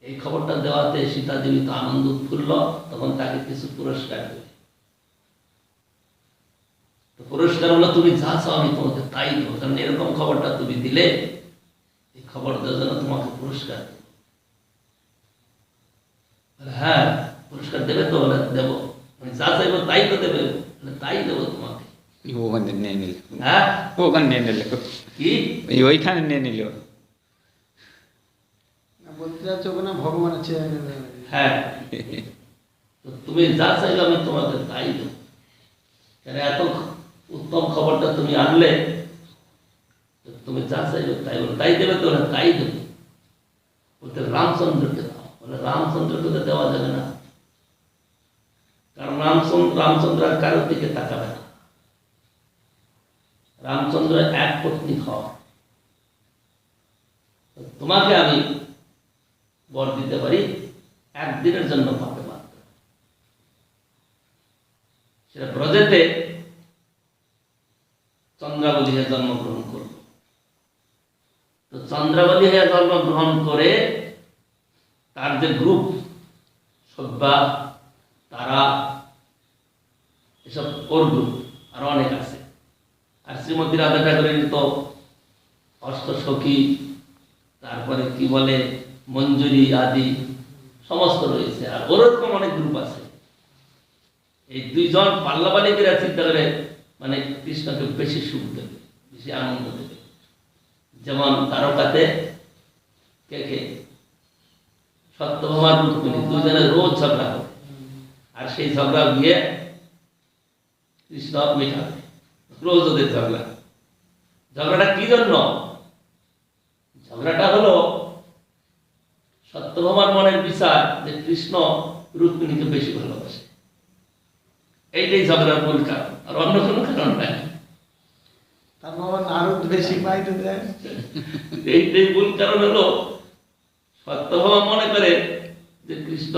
এই খবরটা দেওয়াতে সীতা দেবী তো আনন্দ উৎফুল্ল, তখন তাকে কিছু পুরস্কার দেবে। তো পুরস্কার হলো তুমি যা চাও আমি তোমাকে তাই দেবো, কারণ এরকম খবরটা তুমি দিলে, এই খবর দেওয়ার জন্য তোমাকে পুরস্কার দেব। হ্যাঁ পুরস্কার দেবে তো? বলে দেবো, আমি যা চাইবো তাই তো দেবে, তাই দেবো তোমাকে। হ্যাঁ কি ওইখানে নিয়ে নিল, বলতে যাচ্ছে ওখানে ভগবানের চেয়ে হ্যাঁ, তো তুমি যা চাইবে আমি তোমাকে তাই দেব। কেন এত উত্তম খবরটা তুমি আনলে, তুমি যা চাইবে তাই বলো, তাই দেবে তো? তাই দেবে। বলতে রামচন্দ্রকে দাও। বলে রামচন্দ্রকে তো দেওয়া যাবে না, কারণ রামচন্দ্র আর কারোর দিকে তাকাবে না। রামচন্দ্র এক পত্নী হওয়া, তোমাকে আমি বর দিতে পারি একদিনের জন্য পাবে মাত্র, সেটা ব্রজেতে চন্দ্রাবলী হয়ে জন্মগ্রহণ করব। তো চন্দ্রাবলী হয়ে জন্মগ্রহণ করে তার যে গ্রুপ সব্যা, তারা, এসব ওর গ্রুপ আরো অনেক আছে। আর শ্রীমতী রাধা ঠাকুরের তো অষ্টসখী, তারপরে কি বলে মঞ্জুরি আদি সমস্ত রয়েছে, আর ওরকম অনেক গ্রুপ আছে। এই দুইজন পাল্লাবালিকেরা চিন্তা করে মানে কৃষ্ণকে বেশি সুখ দেবে, বেশি আনন্দ দেবে। যেমন তারকাতে কে কে সত্যভামার রুক্মিণী, দুজনের রোজ ঝগড়া হবে, আর সেই ঝগড়া গিয়ে কৃষ্ণ মেটাবে, রোজ ওদের ঝগড়া। ঝগড়াটা কি জন্য? ঝগড়াটা হলো সত্যভামার মনের বিচার যে কৃষ্ণ রুক্মিণীকে বেশি ভালোবাসে, এইটাই ঝগড়ার মূল কারণ, আর অন্য কোনো কারণ নাই। তার বাবা নারদ বেশি পাইতে দেয়, এইটাই মূল কারণ হলো সত্যভামা মনে করে যে কৃষ্ণ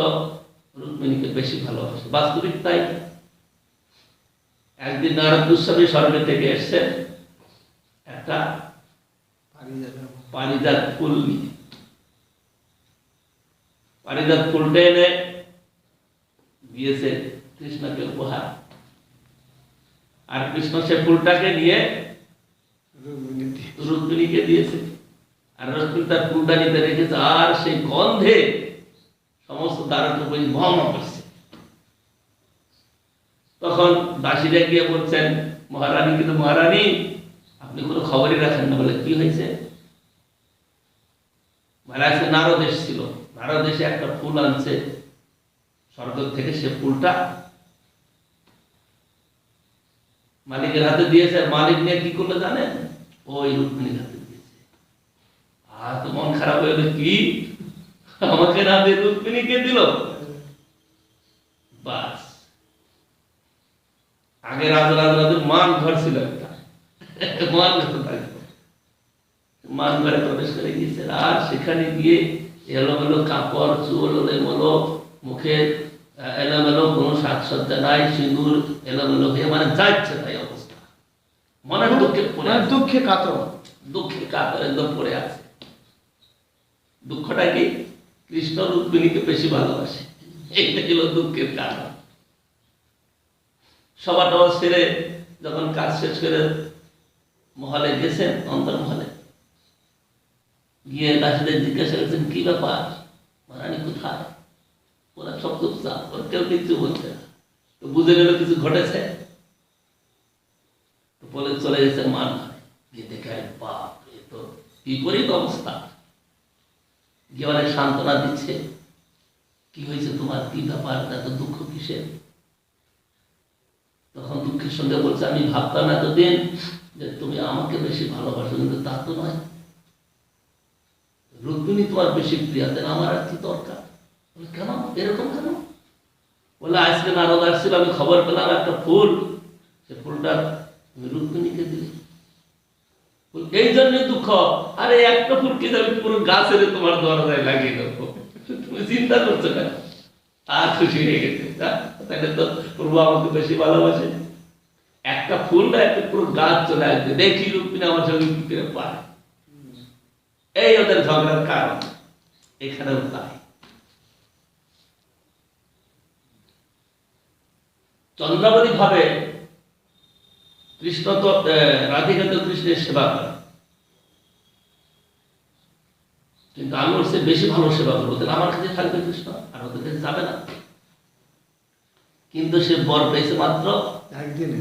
রুক্মিণীকে বেশি ভালোবাসে। বাস্তবিক তাই। একদিন নারদ গোস্বামী স্বর্গে থেকে এসছে একটা পারিজাত ফুল নিয়ে। পারিজাত ফুলটা এনে দিয়েছে কৃষ্ণকে উপহার, আর কৃষ্ণ সে ফুলটাকে নিয়ে রুক্মিণীকে দিয়েছে, আর রুক্মিণী তার ফুলটা নিতে রেখেছে, আর সেই গন্ধে সমস্ত দ্বারকাপুরী মহা করছে। তখন দাসীরা গিয়ে বলছেন মহারানী, কিন্তু মহারানী আপনি কোনো খবরই রাখেন না। বলে কি হয়েছে? মহারাজ নারদ এসেছিল, নারদ এসে একটা ফুল আনছে স্বর্গ থেকে, সে ফুলটা মালিকের হাতে দিয়েছে, আর মালিক নিয়ে কি করলো জানেন? ওই রুক্মিণীর হাতে দিয়েছে। আর তো মন খারাপ হয়ে গেল, কি আমাকে না দিয়ে রুক্মিণীকে দিল। বাস, আগে রাজাদের মান ঘর ছিল একটা, মান মান ঘরে প্রবেশ করে গিয়েছে, আর সেখানে গিয়ে এলোমেলো কাপড়, চুল এলোমেলো, মুখে এলোমেলো, কোনো সাজসজ্জা নাই, সিঁদুর এলোমেলো হয়ে মানে যাচ্ছে তাই অবস্থা। মনের দুঃখে পড়ে, দুঃখে কাতর, দুঃখে কাতর একদম পড়ে আছে। দুঃখটা কি? কৃষ্ণ রুক্মিণীকে বেশি ভালোবাসে, এইটা ছিল দুঃখের কারণ। সভা টভা সেরে যখন কাজ শেষ করে মহলে গেছেন, অন্তর্মহলে গিয়ে দাসীদের জিজ্ঞাসা করছেন কি ব্যাপার, মহারানী কোথায়? ওরা সব চুপচাপ, ওরা কেউ কিছু বলছে না। তো বুঝে গেল কিছু ঘটেছে, তো বলে চলে গেছে মান গিয়ে দেখে বাপ এ তো বিপরীত অবস্থা। গিয়ে অনেক সান্ত্বনা দিচ্ছে, কি হয়েছে তোমার, কি ব্যাপার, এত দুঃখ কিসের? তখন দুঃখের সঙ্গে বলছে আমি ভাবতাম এতদিন যে তুমি আমাকে বেশি ভালোবাসো, কিন্তু তা তো নয়, রুক্মিণী তোমার বেশি প্রিয়, দেন আমার আর কি দরকার? বলে কেন এরকম কেন? বলে আজকে নারদ আসছিল, আমি খবর পেলাম একটা ফুল, সে ফুলটা তুমি রুক্মিণীকে দিলে, এই জন্যই দুঃখ। আরে একটা ফুল কি যাবে, পুরো গাছের তোমার দরজায় লাগিয়ে দেবো, তুমি চিন্তা করছো কেন? আর খুশি হয়ে গেছে, তাহলে তো প্রভু আমাকে বেশি ভালোবাসে। একটা ফুল না, একটা পুরো গাছ চলে আসবে, দেখি রুক্মিণী আমার সঙ্গে কি করে পায়। এই ওদের ঝগড়ার কারণ, এখানেও তাই। চন্দ্রাবলী ভাবে কৃষ্ণ তো রাধিকা তো কৃষ্ণের সেবা করে, কিন্তু আমি ওর চেয়ে বেশি ভালো সেবা করবো, তাহলে আমার কাছে থাকবে কৃষ্ণ, আর ওদের কাছে যাবে না। কিন্তু সে বর পেয়েছে মাত্র একদিন,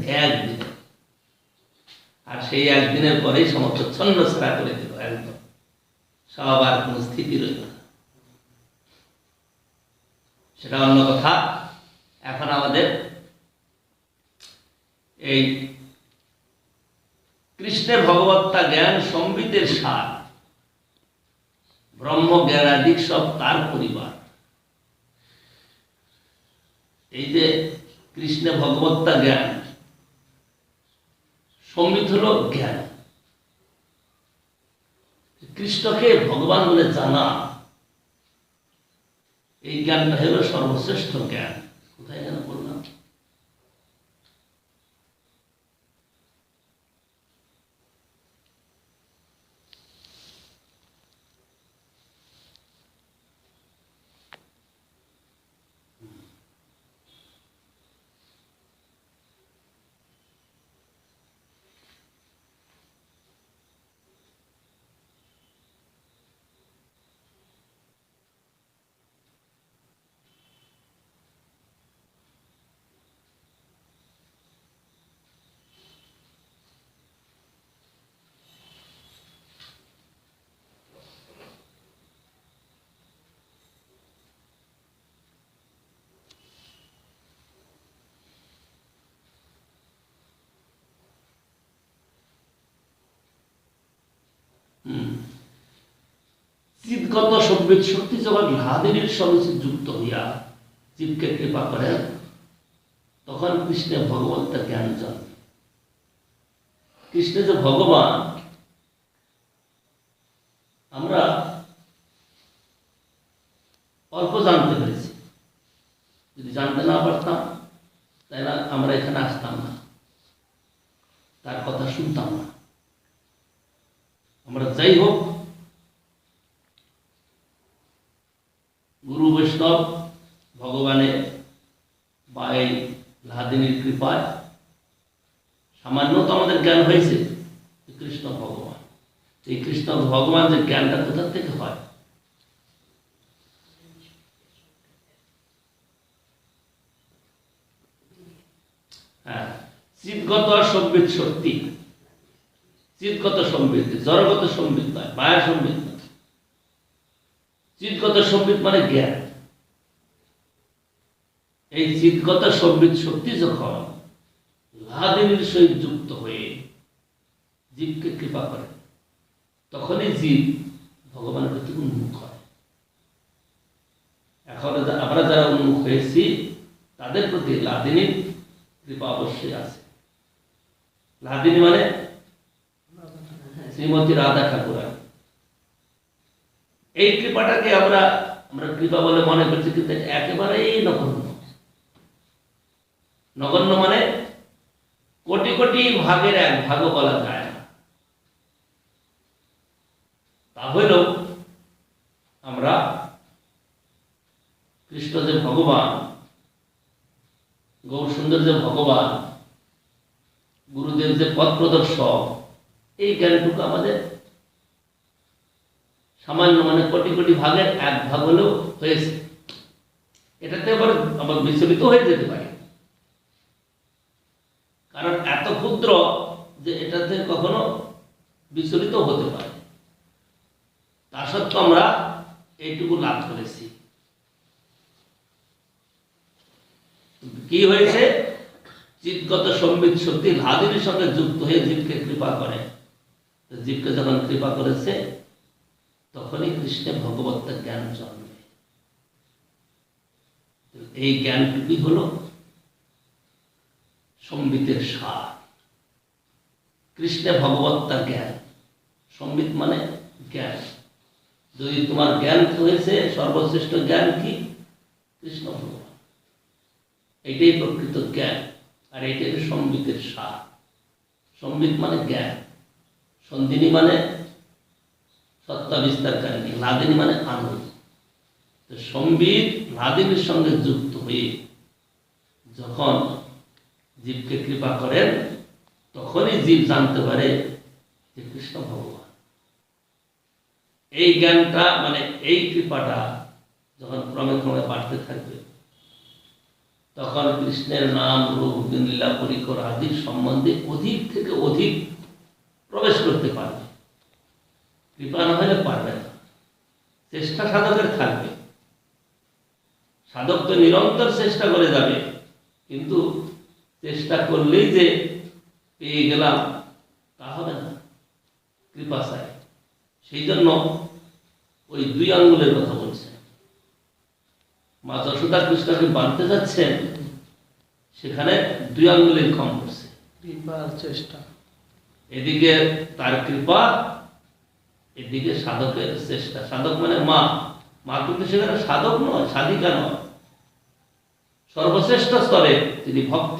আর সেই একদিনের পরেই সমস্ত ছন্ন ছাড়া করে দিল একদম, সব আর কোন স্থিতি রইল না। সেটা অন্য কথা। এখন আমাদের এই কৃষ্ণের ভগবত্তা জ্ঞান সম্বিতের সার, ব্রহ্ম জ্ঞানাদিক সব তার পরিবার। এই যে কৃষ্ণের ভগবত্তা জ্ঞান, সম্বিত হল জ্ঞান, কৃষ্ণকে ভগবান বলে জানা, এই জ্ঞানটা হলো সর্বশ্রেষ্ঠ জ্ঞান। কোথায় যেন বললাম, চিৎগত সম্বিত শক্তি যখন লাদিনীর সঙ্গে যুক্ত হইয়া জীবকে কৃপা করেন, তখন কৃষ্ণের ভগবত্তার জ্ঞান জন্মে। কৃষ্ণ যে ভগবান আমরা অল্প জানতে পেরেছি, যদি জানতে না পারতাম তাহলে আমরা এখানে আসতাম না, তার কথা শুনতাম না। আমরা যাই হোক গুরু বৈষ্ণব ভগবানের বা এই লাদিনীর কৃপায় সামান্য তো আমাদের জ্ঞান হয়েছে কৃষ্ণ ভগবান। এই কৃষ্ণ ভগবান যে জ্ঞানটা কোথা থেকে হয়? হ্যাঁ, চিৎগত সম্বিত শক্তি, চিৎগত সম্বিত, জড়গত সম্বিত নয়, মায়া সম্বিত নয়। চিৎগত সম্বিত মানে জ্ঞান। এই চিৎগত সম্বিত শক্তি যখন লাদিনীর সহিত যুক্ত হয়ে জীবকে কৃপা করে, তখনই জীব ভগবানের প্রতি উন্মুখ হয়। এখন আমরা যারা উন্মুখ হয়েছি তাদের প্রতি লাদিনীর কৃপা অবশ্যই আছে। লাদিনী মানে শ্রীমতী রাধা ঠাকুর। এই কৃপাটাকে আমরা কৃপা বলে মনে করছি, কিন্তু একেবারেই নগণ্য। নগণ্য মানে কোটি কোটি ভাগের এক ভাগও বলা যায় না। তাহলেও আমরা কৃষ্ণ যে ভগবান, গৌর সুন্দর যে ভগবান, গুরুদেব যে পথ প্রদর্শক, এই জ্ঞানটুকু আমাদের সামান্য মানে কোটি কোটি ভাগের এক ভাগ হলেও হয়েছে। এটাতে আবার বিচলিত হয়ে যেতে পারে, কারণ এত ক্ষুদ্র যে এটাতে কখনো বিচলিত হতে পারে। তা সত্ত্বেও আমরা এইটুকু লাভ করেছি। কি হয়েছে? চিৎগত সম্বিত শক্তি লাদিনীর সঙ্গে যুক্ত হয়ে জীবকে কৃপা করে। জীবকে যখন কৃপা করেছে তখনই কৃষ্ণের ভগবত্তার জ্ঞান জন্মে। এই জ্ঞানটুকুই হলো সম্বিতের সার। কৃষ্ণে ভগবত্তার জ্ঞান, সম্বিত মানে জ্ঞান। যদি তোমার জ্ঞান হয়েছে, সর্বশ্রেষ্ঠ জ্ঞান কি? কৃষ্ণ ভগবান। এইটাই প্রকৃত জ্ঞান, আর এইটাই সম্বিতের সার। সম্বিত মানে জ্ঞান, সন্ধিনী মানে সত্তা বিস্তারকারী, লাদিনী মানে আনন্দ। তো সম্বিত লাদিনীর সঙ্গে যুক্ত হয়ে যখন জীবকে কৃপা করেন, তখনই জীব জানতে পারে যে কৃষ্ণ ভগবান। এই জ্ঞানটা মানে এই কৃপাটা যখন ক্রমে ক্রমে বাড়তে থাকবে, তখন কৃষ্ণের নাম, রূপ, লীলা, পরিকর আদির সম্বন্ধে অধিক থেকে অধিক প্রবেশ করতে পারবে। কৃপা না হলে পারবে না। চেষ্টা সাধকের থাকবে, সাধক তো নিরন্তর চেষ্টা করে যাবে, কিন্তু চেষ্টা করলেই যে পেয়ে গেলাম তা হবে না, কৃপা চাই। সেই জন্য ওই 2 আঙ্গুলের কথা বলছেন। মা যশোদা কৃষ্ণকে বাঁধতে যাচ্ছেন, সেখানে 2 আঙ্গুলের কম করছে। কৃপার চেষ্টা, এদিকে তার কৃপা, এদিকে সাধকের চেষ্টা। সাধক মানে মা, মা কিন্তু সেখানে সাধক নয়, সাধিকা নয়, সর্বশ্রেষ্ঠ স্তরে তিনি ভক্ত।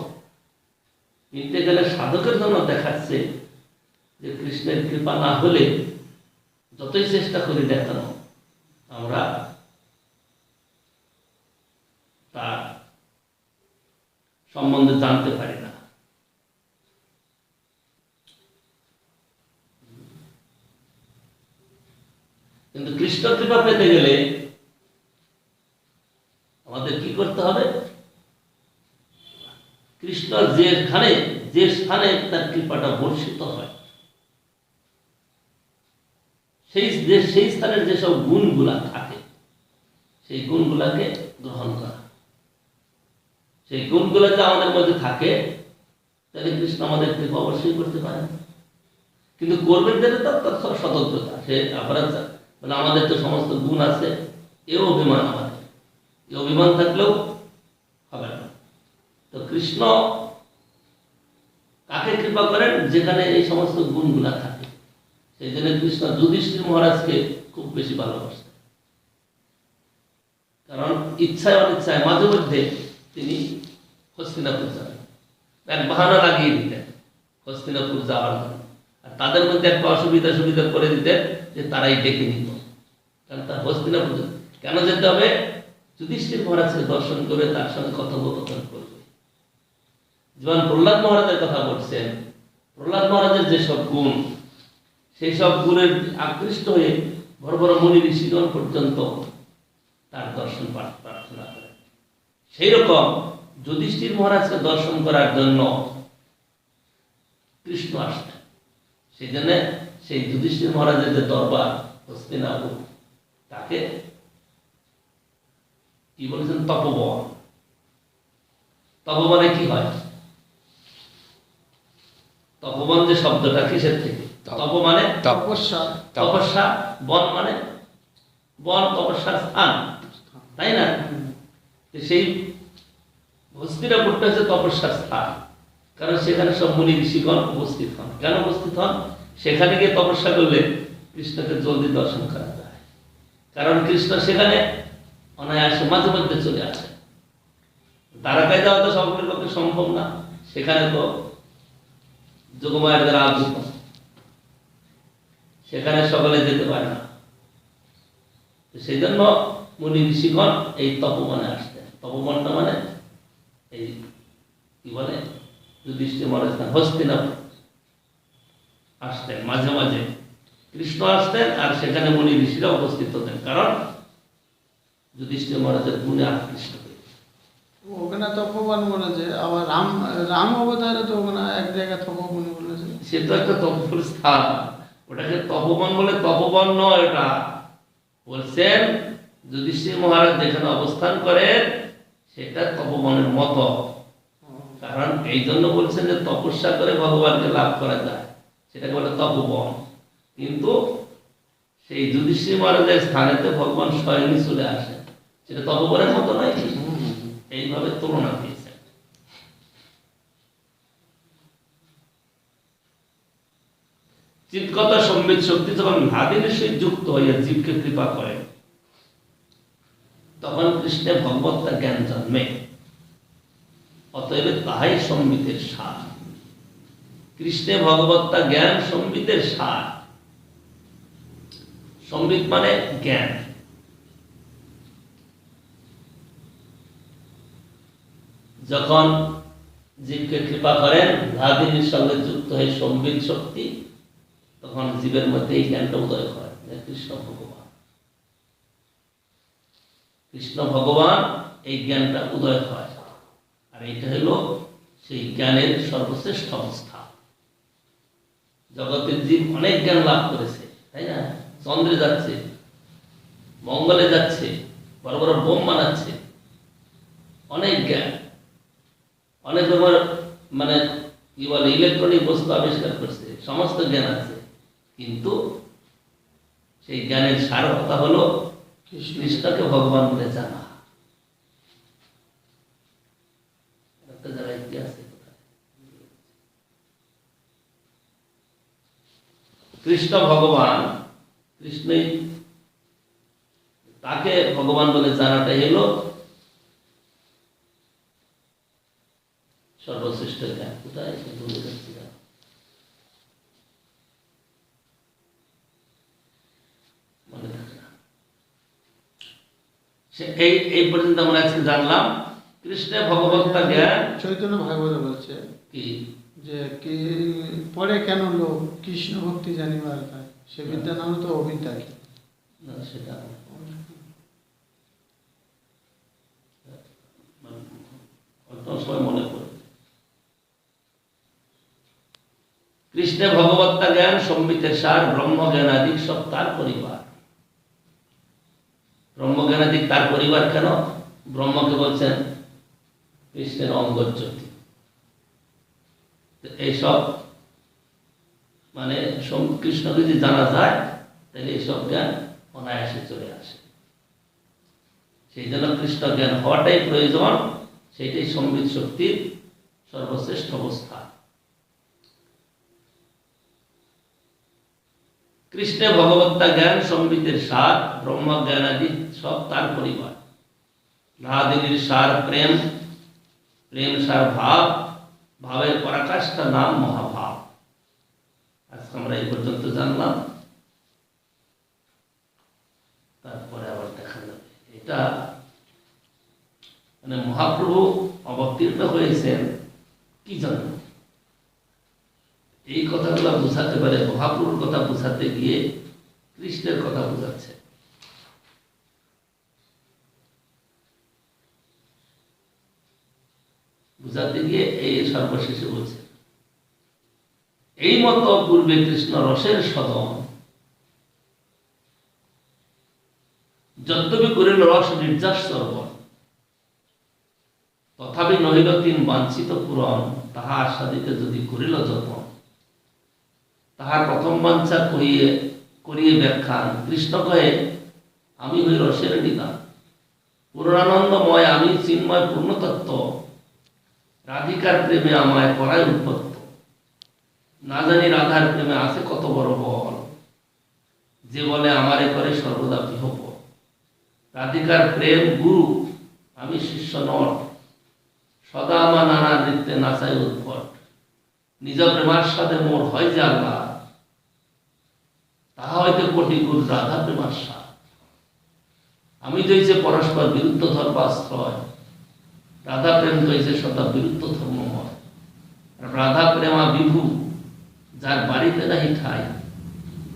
কিন্তু গেলে সাধকের জন্য দেখাচ্ছে যে কৃষ্ণের কৃপা না হলে যতই চেষ্টা করি দেখানো, আমরা তার সম্বন্ধে জানতে পারি না। কিন্তু কৃষ্ণ কৃপা পেতে গেলে আমাদের কি করতে হবে? কৃষ্ণ যেখানে, যে স্থানে তার কৃপাটা বর্ষিত হয়, সেই স্থানের যেসব গুণগুলা থাকে, সেই গুণগুলাকে গ্রহণ করা। সেই গুণগুলা যদি আমাদের মধ্যে থাকে, তাহলে কৃষ্ণ আমাদের কৃপা অবশ্যই করতে পারে। কিন্তু করবেন যেটা তার স্বতন্ত্রতা, সে অপরাধ বলে আমাদের তো সমস্ত গুণ আছে, এও অভিমান আমাদের, এই অভিমান থাকলেও হবে না। তো কৃষ্ণ কাকে কৃপা করেন? যেখানে এই সমস্ত গুণগুলা থাকে। সেই জন্য কৃষ্ণ যুধিষ্ঠির মহারাজকে খুব বেশি ভালোবাসেন, কারণ ইচ্ছায় অনিচ্ছায় মাঝে মধ্যে তিনি হস্তিনাপুর যাবেন, এক বাহানা লাগিয়ে দিতেন হস্তিনাপুর যাওয়ার জন্য। আর তাদের মধ্যে একটা সুবিধা করে দিতেন যে তারাই ডেকে নিত, কারণ তার হস্তিনাপুর কেন যেতে হবে? যুধিষ্ঠির মহারাজকে দর্শন করে তার সঙ্গে কথোপকথন করবে। যেমন প্রহ্লাদ মহারাজের কথা বলছেন, প্রহ্লাদ মহারাজের যেসব গুণ, সেই সব গুণের আকৃষ্ট হয়ে বড় বড় মুনি ঋষিগণ পর্যন্ত তার দর্শন প্রার্থনা করেন। সেই রকম যুধিষ্ঠির মহারাজকে দর্শন করার জন্য কৃষ্ণ আসতেন। সেই জন্য সেই যুধিষ্ঠির মহারাজের যে দরবার হস্তিনাপুর, তাকে কি বলেছেন? তপবন। তপবনে কি হয়? তপবন যে শব্দটা কিসের থেকে? তপ মানে তপস্যা, তপস্যা, বন মানে বন, তপস্যার স্থান, তাই না? সেই হস্তিনাপুরটা হচ্ছে তপস্যার স্থান, কারণ সেখানে সব মুনি ঋষিগণ উপস্থিত হন। কেন উপস্থিত হন? সেখানে গিয়ে তপস্যা করলে কৃষ্ণকে জলদি দর্শন করা যায়, কারণ কৃষ্ণ সেখানে অনায়াসে মাঝে মধ্যে চলে আসে। দ্বারকায় যাওয়া তো সকলের পক্ষে সম্ভব না, সেখানে তো যোগমায়ের দ্বারা আবৃত, সেখানে সকলে যেতে পারে না। সেই জন্য মুনি ঋষিগণ এই তপবনে আসতেন। তপবনটা মানে এই কি বলে যুধিষ্ঠির মহারাজ হস্তিনাপুর আসতেন, মাঝে মাঝে কৃষ্ণ আসতেন আর সেখানে মুনি ঋষিরা উপস্থিত হতেন, কারণ যুধিষ্ঠির মহারাজের গুণে আকৃষ্ট হয়ে। ওখানে তপবন বলেছে, আবার রাম রাম অবতারে তো ওখানে এক জায়গায় তপবন বলেছে। সে তো একটা তপস্যার স্থান, ওটাকে তপবন বলে, তপবন নয় ওটা। বলছেন যুধিষ্ঠির মহারাজ যেখানে অবস্থান করেন সেটা তপবনের মতো, কারণ এই জন্য বলছেন যে তপস্যা করে ভগবানকে লাভ করা যায়, সেটাকে বলে তপবন। কিন্তু সেই যুধিষ্ঠির মহারাজের স্থানেতে ভগবান স্বয়ংই চলে আসেন, সেটা তপবনের মতো নয়। এইভাবে তুলনা দিয়েছেন। চিৎগত সম্বিত শক্তি যখন নাদিনীর সহিত যুক্ত হইয়া জীবকে কৃপা করে, তখন কৃষ্ণে ভগবত্তা জ্ঞান জন্মে। অতএব তাহাই সম্বিতের সার। কৃষ্ণে ভগবত্তা জ্ঞান সম্বিতের সার। সম্বিত মানে জ্ঞান। যখন জীবকে কৃপা করেন, নাদিনীর সঙ্গে যুক্ত হয়ে সম্বিত শক্তি, তখন জীবের মধ্যে এই জ্ঞানটা উদয় হয় যে কৃষ্ণ ভগবান। কৃষ্ণ ভগবান এই জ্ঞানটা উদয় হয়, আর এইটা হলো সেই জ্ঞানের সর্বশ্রেষ্ঠ অবস্থা। জগতের জীব অনেক জ্ঞান লাভ করেছে, তাই না? চন্দ্রে যাচ্ছে, মঙ্গলে যাচ্ছে, বড় বড় বোম বানাচ্ছে, অনেক জ্ঞান, অনেক রকমের মানে কি বলে ইলেকট্রনিক বস্তু আবিষ্কার করছে, সমস্ত জ্ঞান আছে, কিন্তু সেই জ্ঞানের সার কথা হলো কৃষ্ণকে ভগবান বলে জানা। একটা জায়গায় কি আছে, কৃষ্ণ ভগবান, কৃষ্ণই তাকে ভগবান বলে জানাটাই হলো সর্বশ্রেষ্ঠ জ্ঞান। কোথায় ভুলে যাচ্ছি না। মনে থাকে না। এই পর্যন্ত আমরা আজকে জানলাম কৃষ্ণের ভগবত্তা জ্ঞান। চৈতন্য ভাগবত বলছে কি যে কি পরে কেন লোক কৃষ্ণ ভক্তি জানিবার পায়, সে বিদ্যা নাম তো অবিদ্যা। না, সেটা সময় মনে পড়ে। কৃষ্ণে ভগবত্তা জ্ঞান সম্বিতের সার, ব্রহ্ম জ্ঞানাদিক সব তার পরিবার। ব্রহ্ম জ্ঞানাদিক তার পরিবার কেন? ব্রহ্মকে বলছেন কৃষ্ণের অঙ্গজ্যোতি। এইসব মানে কৃষ্ণকে যদি জানা যায় তাহলে এইসব জ্ঞান অনায়াসে চলে আসে। সেই জন্য কৃষ্ণ জ্ঞান হওয়াটাই প্রয়োজন, সেইটাই সম্বিত শক্তির সর্বশ্রেষ্ঠ অবস্থা। কৃষ্ণে ভগবত্তা জ্ঞান সম্বিতের সার, ব্রহ্ম জ্ঞানাদি সব তার পরিবার। নাদিনীর সার প্রেম, প্রেম সার ভাব, ভাবের পরাকাষ্ঠা নাম মহাভাব। আজকে আমরা এই পর্যন্ত জানলাম, তারপরে আবার দেখা যাবে। এটা মানে মহাপ্রভু অবতীর্ণ হয়েছেন কি জন্য, এই কথাগুলো বোঝাতে পারে। মহাপ্রভুর কথা বোঝাতে গিয়ে কৃষ্ণের কথা বোঝাচ্ছে। বোঝাতে গিয়ে এই সর্বশেষে বলছে, এই মতো পূর্বে কৃষ্ণ রসের সদন, যদ্যপি করিল রস নির্যাস সর্বন, তথাপি নহিল তিন বাঞ্ছিত পূরণ, তাহা আস্বাদিতে যদি করিল যতন। তাহার প্রথম বাঞ্ছা করিয়ে ব্যাখ্যান, কৃষ্ণ কহে আমি হই রসের নিদান, পূর্ণানন্দময় আমি চিন্ময় পূর্ণতত্ত্ব, রাধিকার প্রেমে আমায় করায় উৎপত্ত, না জানি রাধার প্রেমে আছে কত বড় বল, যে বলে আমারে করে সর্বদা বিহব। রাধিকার প্রেম গুরু, আমি শিষ্য নর, সদা আমার নানা নৃত্যে নাচাই উৎপট, নিজ প্রেমাস্বাদে মোর হয় যে আল্লাহ, তাহা হইতে কোটি গুণ রাধা প্রেমাস্বাদ। আমি হইছে পরস্পর বিরুদ্ধ ধর্মাশ্রয়, রাধা প্রেম কইছে সদা বিরুদ্ধ ধর্ম হয়। রাধা প্রেমা বিভু, যার বাড়িতে নাহি ঠাই,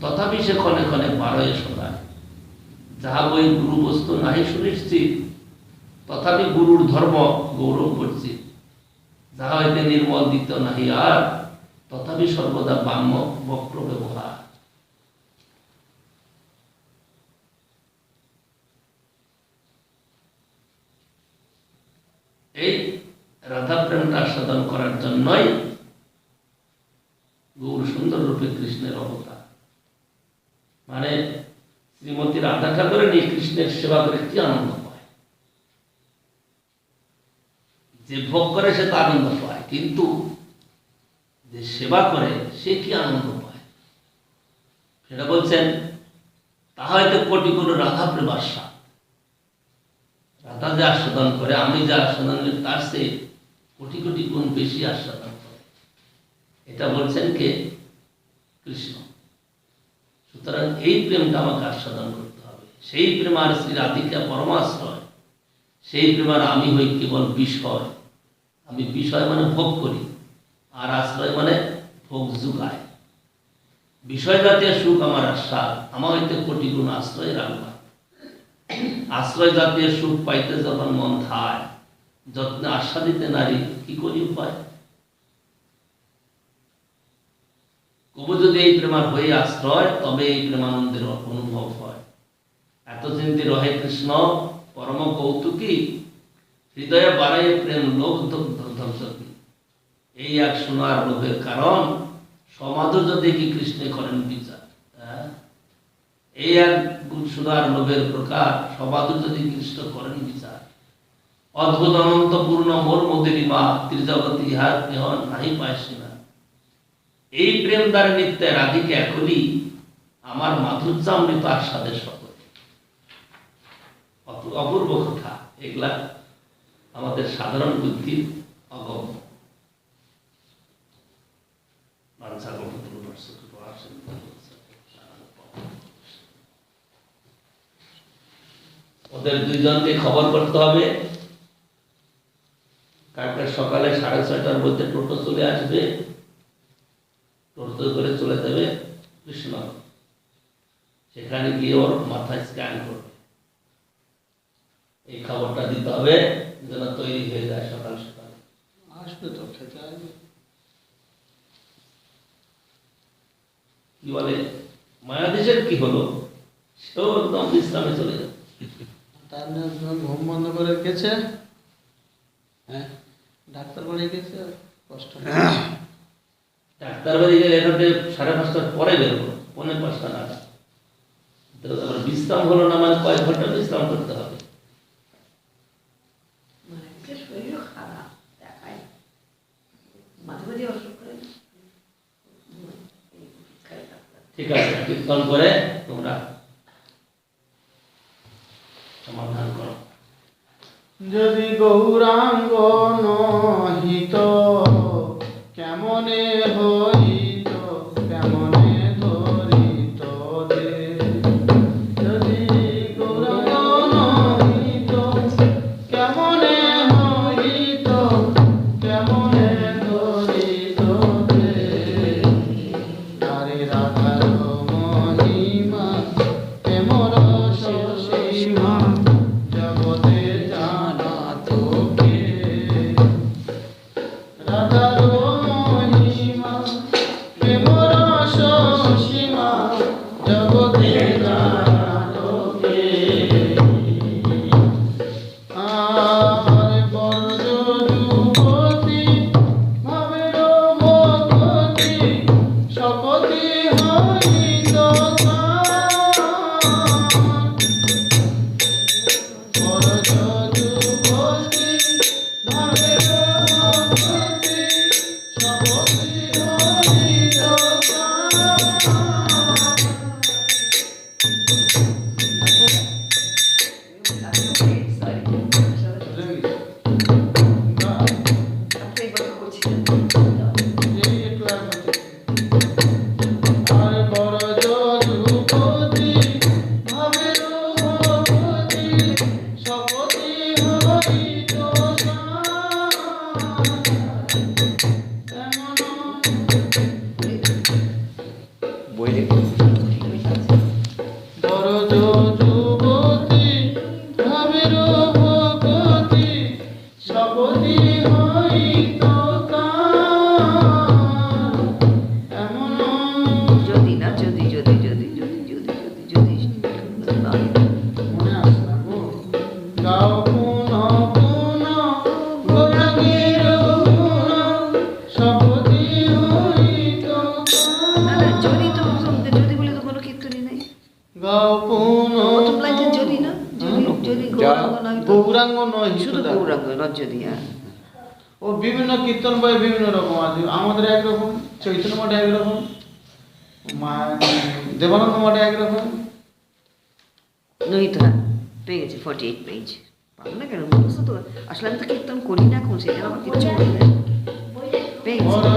তথাপি সে ক্ষণে ক্ষণে বারয়ে সদায়। যাহা বই গুরু বস্তু নাহি সুনিশ্চিত, তথাপি গুরুর ধর্ম গৌরব করছি। যাহা হইতে নির্মল দিত নাহি আর, তথাপি সর্বদা বাম্য বক্র ব্যবহার। এই রাধা প্রেমটা আস্বাদন করার জন্যই গৌর সুন্দর রূপে কৃষ্ণের অবতার। মানে শ্রীমতী রাধা ঠাকুরের কৃষ্ণের সেবা করে কি আনন্দ পায়, যে ভোগ করে সে তো আনন্দ পায়, কিন্তু যে সেবা করে সে কি আনন্দ পায় সেটা বলছেন। তাহা হয়তো কোটি কোটি রাধা প্রেম আস্বাদ। রাধা যে আস্বাদন করে, আমি যে আস্বাদন করি, তার সে কোটি কোটি গুণ বেশি আস্বাদন করে। এটা বলছেন কে? কৃষ্ণ। সুতরাং এই প্রেমটা আমাকে আস্বাদন করতে হবে। সেই প্রেম আর শ্রী রাধিকা পরমাশ্রয়, সেই প্রেম আর আমি হই কেবল বিষয়। আমি বিষয় মানে ভোগ করি, আর আশ্রয় মানে ভোগ জুগায়। বিষয় জাতীয় সুখ আমার আস্বাদ, আমার হইতে কোটি গুণ আশ্রয় রাখবা। আশ্রয় জাতীয় সুখ পাইতে যখন মন ধায়, যত্নে আস্বাদিতে নারী কি করি উপায়। কবু যদি এই প্রেমার হয়ে আশ্রয়, তবে এই প্রেমানন্দের অনুভব হয়। এত চিন্তি রহে কৃষ্ণ পরম কৌতুকী, হৃদয়ে বাড়াইয়ে প্রেম লোভ ধ্বংসী। এই এক সোনার লোভের কারণ, সমাধুর্য দেখি কৃষ্ণে করেন বিচার। এই এক সোনার লোভের প্রকার, সমাধুর্য দেখি কৃষ্ণ করেন বিচার। অদ্ভুত অনন্ত পূর্ণ মোর মদিনী মা, ত্রিজগতি ইহার কেহ নাহি পাইছি না। এই প্রেম দ্বারা নিত্য রাধিকা এখনই আমার মাধুর্যামৃত আস্বাদের সকলে। অপূর্ব কথা, এগুলা আমাদের সাধারণ বুদ্ধির অগম্য। ওদের দুইজনকে খবর করতে হবে, কালকে সকালে 6:30টার মধ্যে টোটো চলে আসবে, টোটো করে চলে যাবে কৃষ্ণ। সেখানে গিয়ে ওর মাথায় স্ক্যান করবে। এই খবরটা দিতে হবে যেন তৈরি হয়ে যায় সকাল সকাল। আসবে তো, খেতে আসবে। কি বলে মায়াদেশের কি হলো, সেও একদম বিশ্রামে চলে যাবে। তার ঘুম বন্ধ করে গেছে, হ্যাঁ, ডাক্তার বাড়ি গেছে, কষ্ট। ডাক্তার বাড়ি গেলে এখানে 5:30টার পরে বেরোবো, 4:45 নাগাদ। আবার বিশ্রাম হলো না, মানে কয়েক ঘন্টা বিশ্রাম করতে হবে। ঠিক আছে, কীর্তন করে তোমরা সমাধান করো। যদি গৌরাঙ্গ নহিত কেমনে হইত, কেমনে ধরিত দে। যদি গৌরাঙ্গ নহিত কেমনে হইত, কেমনে ধরিত দে। আরে রাধার মহিমা বিভিন্ন কীর্তন বই বিভিন্ন রকম আছে, আমাদের একরকম, চৈতন্য মঠে একরকম, দেবানন্দ মঠে একরকম। নহিতরা পেয়ে গেছে 48 পেজ। পাবো না কেন, মুখস্থ তো। আসলে আমি তো কীর্তন করি না এখন, সেটা আমার কিচ্ছু মনে নেই। পেয়ে গেছি। না,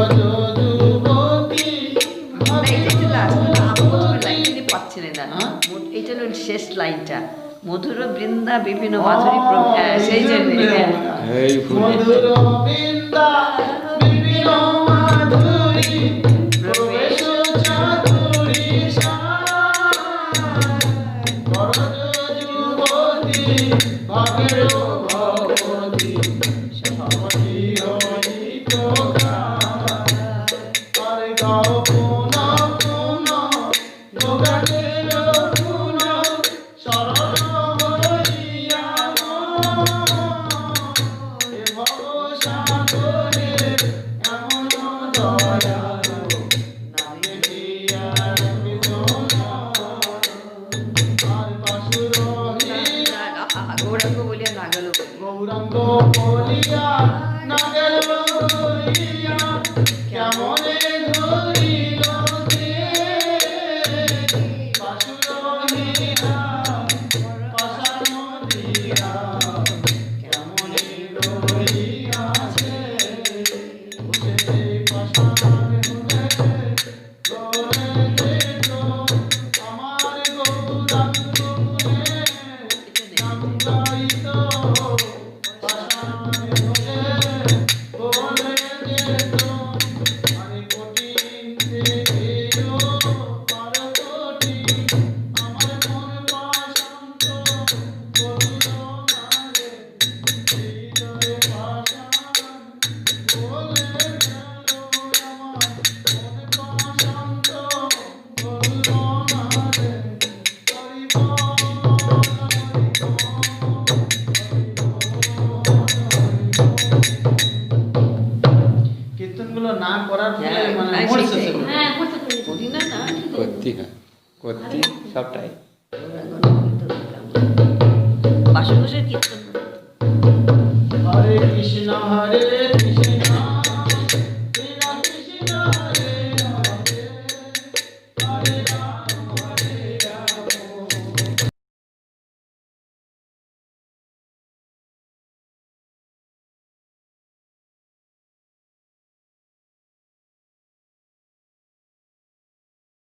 এটা একটু last, আমি প্রথমে লাইনটা পাচ্ছিলেন না। এইটা হলো শেষ লাইনটা, মধুর বৃন্দা বিভিন্ন মাধুরী সেই জন্য। এই ফুল মধুর বৃন্দা বিভিন্ন মাধুরী প্রবেশ চাতুরী করজ যুবতী ভাবের ভগবতী সভাপতি হইত আর গাও পুনঃ পুনঃ গোগানের পুনঃ শরণ হইয়া এ ভব সাগরে এমন দয়ালু নামে দিয়া আর পাশুর গৌরাঙ্গ বলিয়া নাগালো গৌরাঙ্গ বলিয়া নাগেল বলিয়া কেমনে ধরিল কে পাশুরহিয়া পাশান দিয়া কেমনে রহিয়াছে বসে পাশান হুনে গলে যেত আমার গৌরাঙ্গ গুণে নাম গাইত পাশান হুনে গলে যেত আরে কঠিন থেকেও পার কঠিন আমার মন পাশান্ত করল না রে হৃদয়ে পাশান বলে গেল আমার মন পাশান্ত করল না রে হরি কীর্তনগুলো না করার ফলে হ্যাঁ, মানে হ্যাঁ, মন সেটাই। শেষে করে। হ্যাঁ করতে পারি। করি না না করতি, হ্যাঁ করতি সবটাই। বাসন বসে কীর্তন করে। হরে কৃষ্ণ হরে